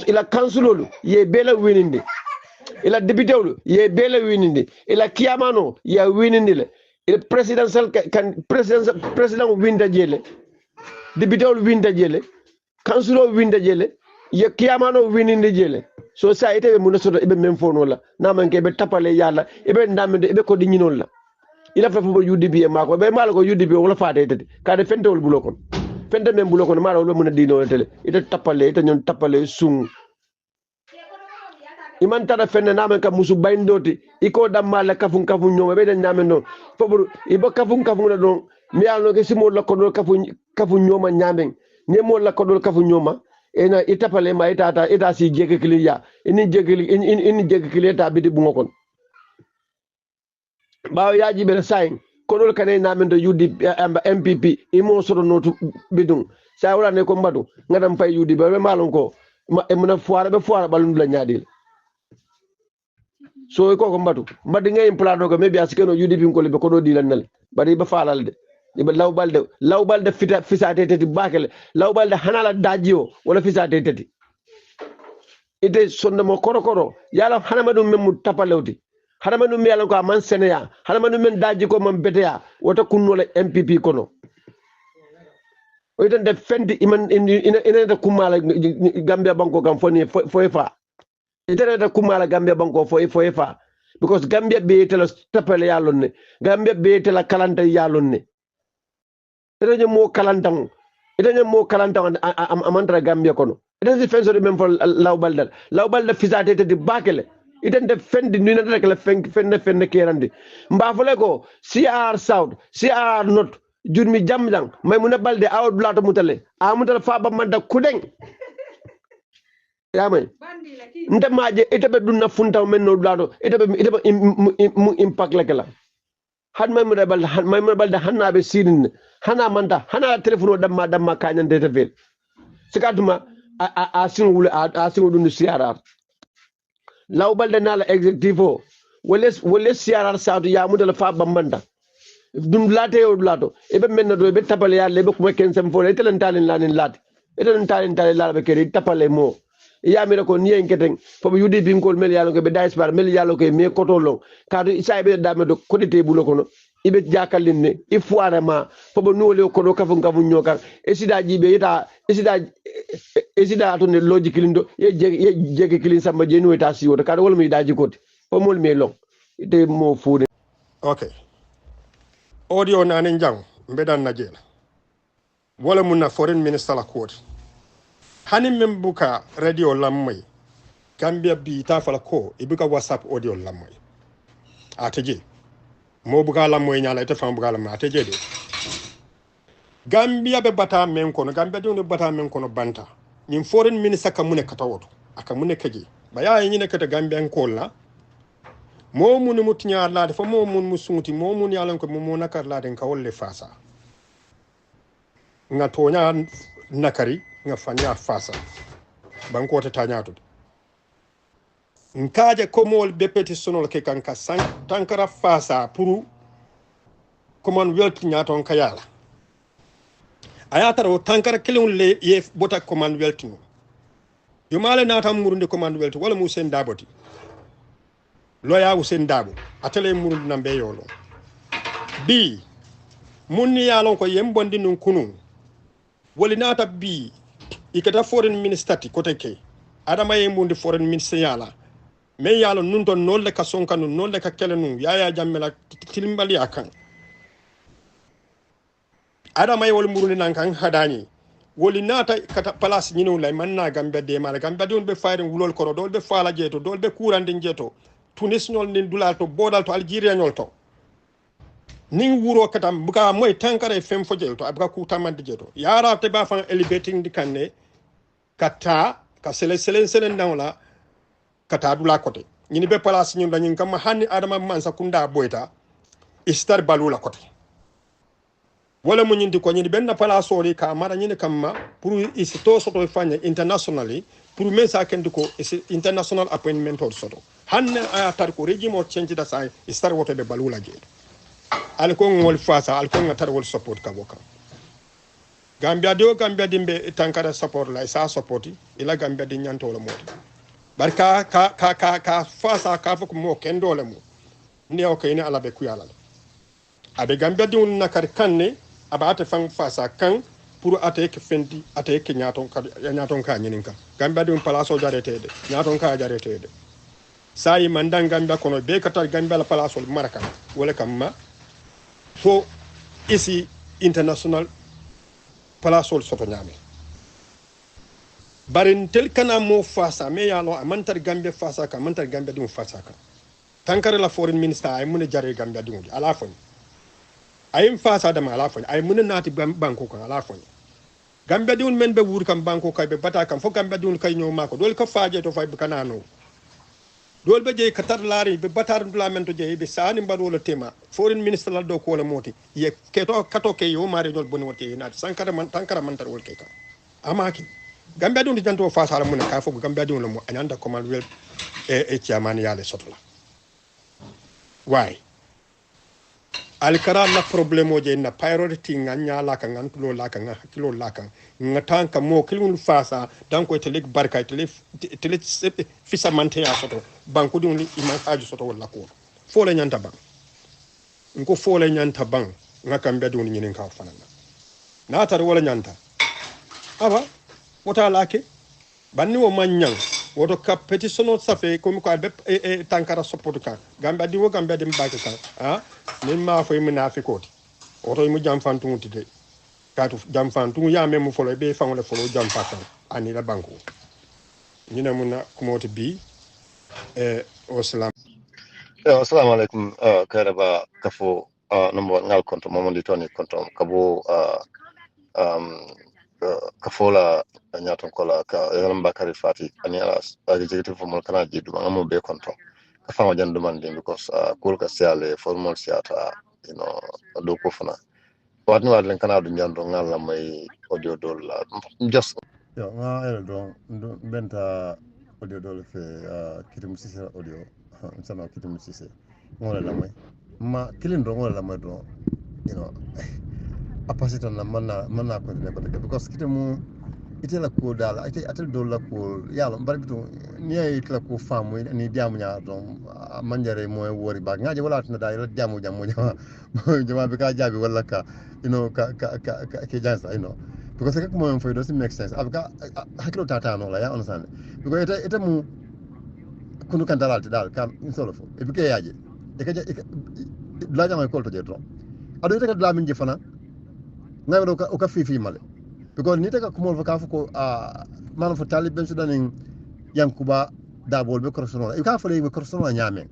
ila kansulolu ye bela wininde ila debitewlu ye bela wininde ila kiyamano ya wininde le ila president winda jele debitewlu winda jele kansulo winda jele ye kiyamano wininde jele so sa ite be muno soto ibe men fono la na man ke be tapale yalla ibe ndamde ibe ko di ñinol la ila fa fo UDP e mako be mala ko UDP wala faade tede kade fentewol bulokon fente men bulokon mala wala mun dino tele ite tapale ite ñon tapale sung iman tara fenne na man ka musu bayndoti iko damala kafun ñoma be den ñamen non fobru ibo kafun na don mi yalno ke simo la ko do kafun ñoma ñamen ñemo la ko do kafun ñoma ena itapale ma ita si jege kliya ini jege kliya ta bidi bu ngokon bawo yaji be sain konol kane na men do UDP MPP imo soro notu bidung sa wala ne ko mbadu ngadam fay UDP be malon ko ma emna foara balum la nyaadil so ko mbadu mbadi ngay plano ko mebi askeno UDP ko le be ko do dilanal bari ba falal de ibe lawbalde fisate tati bakele lawbalde hanala dajio wala fisate tati ite sonde mo korokoro yala hanama dum mem tapalewti hanama dum yala ko man seneya hanama dum men daji ko man beteya wota kunnola MPP kono o ite de fendi iman ina de kumala Gambia banko kam foni foefa ite de kumala Gambia banko foefa because Gambia be tela tapale yalonne Gambia be tela kalanta yalonne ite mo kalantang amandra Gambia kono ite si fenso de même for lawbalda fisate te di bakele ite de fendi ni na rek la fenne kerandi mbafale ko CR South CR North jurmi jamjang may muna balde awd blato mutale amutale fa ba manda kudeng yamay nte maje ite be dunna funtaw men no blato ite be impact la han may muna balde hannabe sirin hana manta hana telephone damma kanyande te fel sikatuma a singu dundu CRR lawbalde nala executive wala CRR saatu ya mudala fa bambanda dum late o lato ebe menna do be tapale ya lebe kuma ken sem fo ete lan talen lanin lati ete lan talen la be keri tapale mo ya mi ko ni en keten fo be yudi bin kol mel yalo ko be diaspora mel yalo ko me koto long kadu isa be dame do kodite bulo kono ibe jakalin ne ifuare ma fo be nole ko do kafu kafu nyoka esida jibe ita esida to ne logic lindo ye jege kilin samba jeni weta siwo kadu wala mi daji koti fo mol me long ite mo fude okay audio nanen jang mbedan na jela wala mun na foreign minister la court hanin men buka radio lammai Gambia bi ta fala ko ibuka WhatsApp audio lammai ateje mo buka lammai nyala ite fam buka lammai ateje de Gambia be bata men kono Gambia de bata men kono banta nim foreign minister kamune katawoto akamune kaje baya yine kata Gambia ko la mo mun mutinya la fa mo mun musunti mo mun yalan ko mo nakar la den kawolle fasa nga tonya nakari nga fanya fasa banko ta tanyato nkaje komol be petitionol ke kanka san tankara fasa pour Commonwealth nyaton kayala ayataro tankara kelun le ye bota Commonwealth no yumale nata murunde Commonwealth wala musen daboti loya usen dabo atele murunde nambe yolo bi munni yalon ko yembondi nun kunu wali nata bi ikata foreign minister ti kote ke adama yembondi foreign minister yala me yalo nun ton nolle ka sonka nun nolle ka kele nun yaya jammela tilimbali akan adama wol muruni nan kan hadani woli nata kata place nyino lay manna gambe de mala gambe don be fayre wulol koro dol be fala jeto dol be kurande jeto tunis nyol nin dulal to bodal to algeria nyol to nin wuro katam buka moy tankare fem fo jeto abga ku tamande jeto yara te ba fan elevating di kanne kata ka selen dawla kata dula kote ñini be place ñun dañu kam hanni adama man sakunda boyta istar balula kote wala mu ñindi ko ñini benn place ori ka mara ñini kamma pour isto soto fanya internationally pour men sa kendi ko international appointment or soto hanne aya tar ko regime o change da sai istar woto be balula je al ko ngol fasa al ko ngatar wol support ka boka Gambia dimbe tankara support la sa supporti ila Gambia di nyanto la moti barka ka fasa ka fuk mo kendo le mo ne o kayni ala be kuyala abe Gambia di un nakar kanne aba ate fang fasa kan pour ate ke fendi ate ke nyaton ka nyininka Gambia di un palaso jarete de nyaton ka jarete de sai mandan Gambia kono be katar Gambia la palaso maraka wala kamma so isi international palaso soto nyame barin tel kana mo fasa me yalo amantar Gambia fasa ka amantar Gambia dum fasa ka tankare la foreign minister ay mun jare Gambia dum ala fon ay fasa da ala fon ay mun nati banko kan ala fon Gambia dum men be wur kam banko kay be bata kam fo Gambia dum kay ñoo mako dol ka faaje to fay be kana no dol be je katar laari be batar dula men to je be sani mbado la tema foreign minister la do ko la moti ye keto kato ke yo mari dol boni wote na sankara man tankara man tar wol ke ka amaki Gambia dum di janto fa sala mun ka fo Gambia dum la mo anyanda Commonwealth e chairman yale sotola why alkara na problemo je na priority nganya la kan ngantulo la kan hakilo la kan ngatan ka mo kilun fasa dan ko tele barka tele fisa mante ya soto banko dum iman haaju soto wala ko fo la nyanta ban ko fo la nyanta ban ngakam be dum nyinin ka fanana na tar wala nyanta aba wota lake banni wo mannyang woto ka petition safe ko mi ko be tankara support kan Gambia di wo Gambia dem baki kan min ma fo mi nafikoti woto mi jam fantu tide katu jam fantu ya mem folo be fangole folo jam fatan ani la banko ñina muna kumoti bi o salam assalamu alaikum karaba kafo nombo ngal konto momondi toni konto kabo kafola nyaton kola ka yalam bakari fati ani ala executive formal kana jidu ngamo be konto ka fama jandu mande because kul ka siale formal siata do ko fana watni wadlen kana do jando ngala may audio dol la just yo nga ere do benta audio dol fe kitim sise audio sama kitim sise ngole la may ma kilin do ngole la may do apasita na manna ko ne ko because kitimu itela ko dala atel do la ko yalo bari to ni ay itela ko famu ni diamu nya don manjare moy wori ba ngaje wala tan da yala diamu jama be ka jabi wala ka ka ke jansa because ka mo fo do make sense abka hakilo tata no la ya understand because ita mu kunu kan dalal dal kam insolo fo e bike yaje la jama ko to je don ado ita ka la min je fana ngam do ka fi male because ni taka kumol ka fu ko man fo talib ben sudanin yankuba dabol be korsono e ka fa le be korsono nyame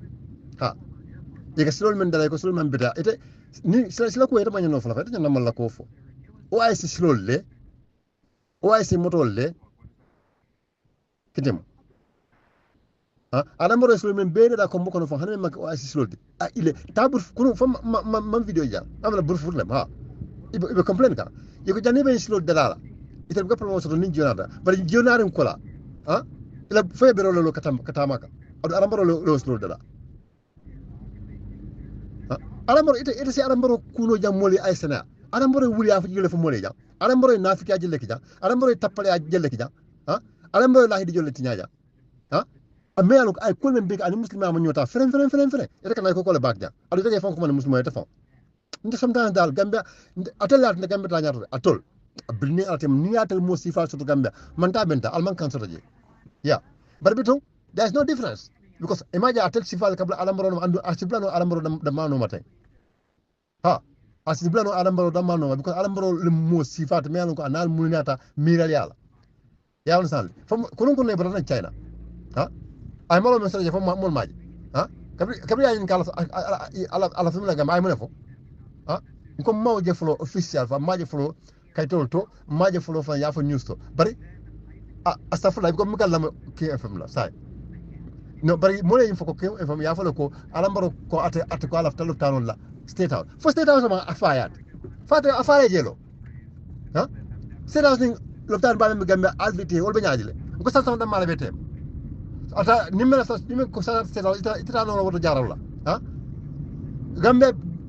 ha e ka silol men dalay ko silol man bita ite ni sila ko ita man no fa fa ita namal la ko fo o ay si silol le o ay si motol le kitem adam boro silol men be da ko mboko no fa hanen mak o ay si silol de ile tabur kuno fa man video ja amna bur fut lem ha ibe complain ka yiko janne ben silol dalala ite ko promotion to ninjo nada bari jionare ko la ila fe bero lo katamaka adu arambaro lo silol dala arambaro ite si arambaro kuno jam moli ay sena arambaro wuli afa jole fa moli jam arambaro nafiki ajelle ki jam arambaro tappale ajelle ki jam arambaro lahi di jolle ti nyaaja amma yalo ay ko men be ani muslima ma nyota feren ite kana ko le bak jam adu tege fon ko man muslima ite fon nde sometimes dal gambia atelat ne gambia ta nyaata atol bilni atem ni atel mo sifa so to gambia man ta benta alman kan so je yeah but biton there is no difference because imagine atel sifa kabla alambaro no andu asiblano alambaro da mano mate asiblano alambaro da mano because alambaro le mo sifa te melo ko anal munata miral yala ya on sal fam kunun kun ne brana china ay malo message fam mon maji kabri ayin kala ala fimla gam ay mo fo ko mawje flo official fa maje flo kay tolto maje flo fa ya fa news to bari astafurlah ko mi kala ki fm la say no bari mo lay fo ko ki fm ya fa ko alambaro ko ate ko ala talu tanon la state house fo state house ma afayat fata afare jelo state house ni lopitan bale mi gambe albité wol be nyaajile ko sa sama mala bete ata nimela sa nimen ko sa state house ita no woto jaraw la gambe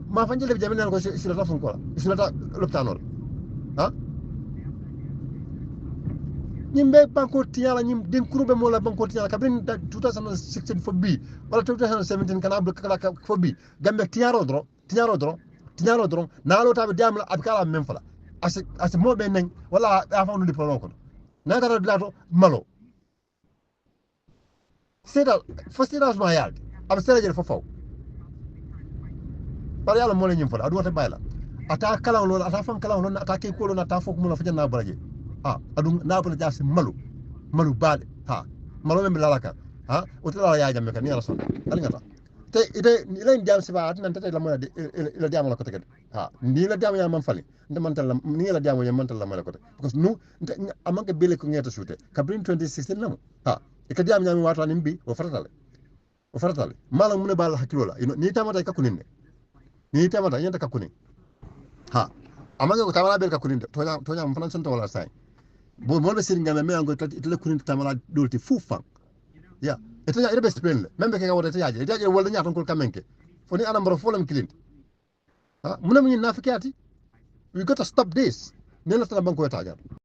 ma fanjele be jamina ko silata fon ko silata lopitanol ñimbe banko tiala ñim den kurube mo la banko tiala kabrin 2016 fo bi wala 2017 kana abdu kala fo bi gambe tiaro dro nalo tabe diamla abkala men fala as mo be nang wala afa no diplôme ko na dara dilato malo seda fasiras ma yalde ab sere fo faw par yalla mo la ñim fala adu wata bayla ata kala non ata fam kala non ata ke ko non ata fok mo la fajanna baraje adu na bala jasi malu baade malo men lalaka o tala ya jamme kan ni rasul alingata te ide ni len jam siba at nan tete la mona de ila jam la ko tege ni la jam ya man fali nde man tan la ni la jam ya man tan la mala ko te because nu amanke bele ko ngeta shoote kabrin 2016 lamu e ka jam nyami wata nimbi o faratale mala mun bal hakilo la ni tamata ka kuninde ni tamata nyanta ka kunin amanga ko tamala bel ka kuninde to nya man san to wala sai bo mo be sir ngame me ango tele kunin tamala dolti fufan ya ita ida best pen membe ke wota ita wala nyaton ko kamenke foni anambro folam kilin muna mun nafikati we got to stop this nela tala banko eta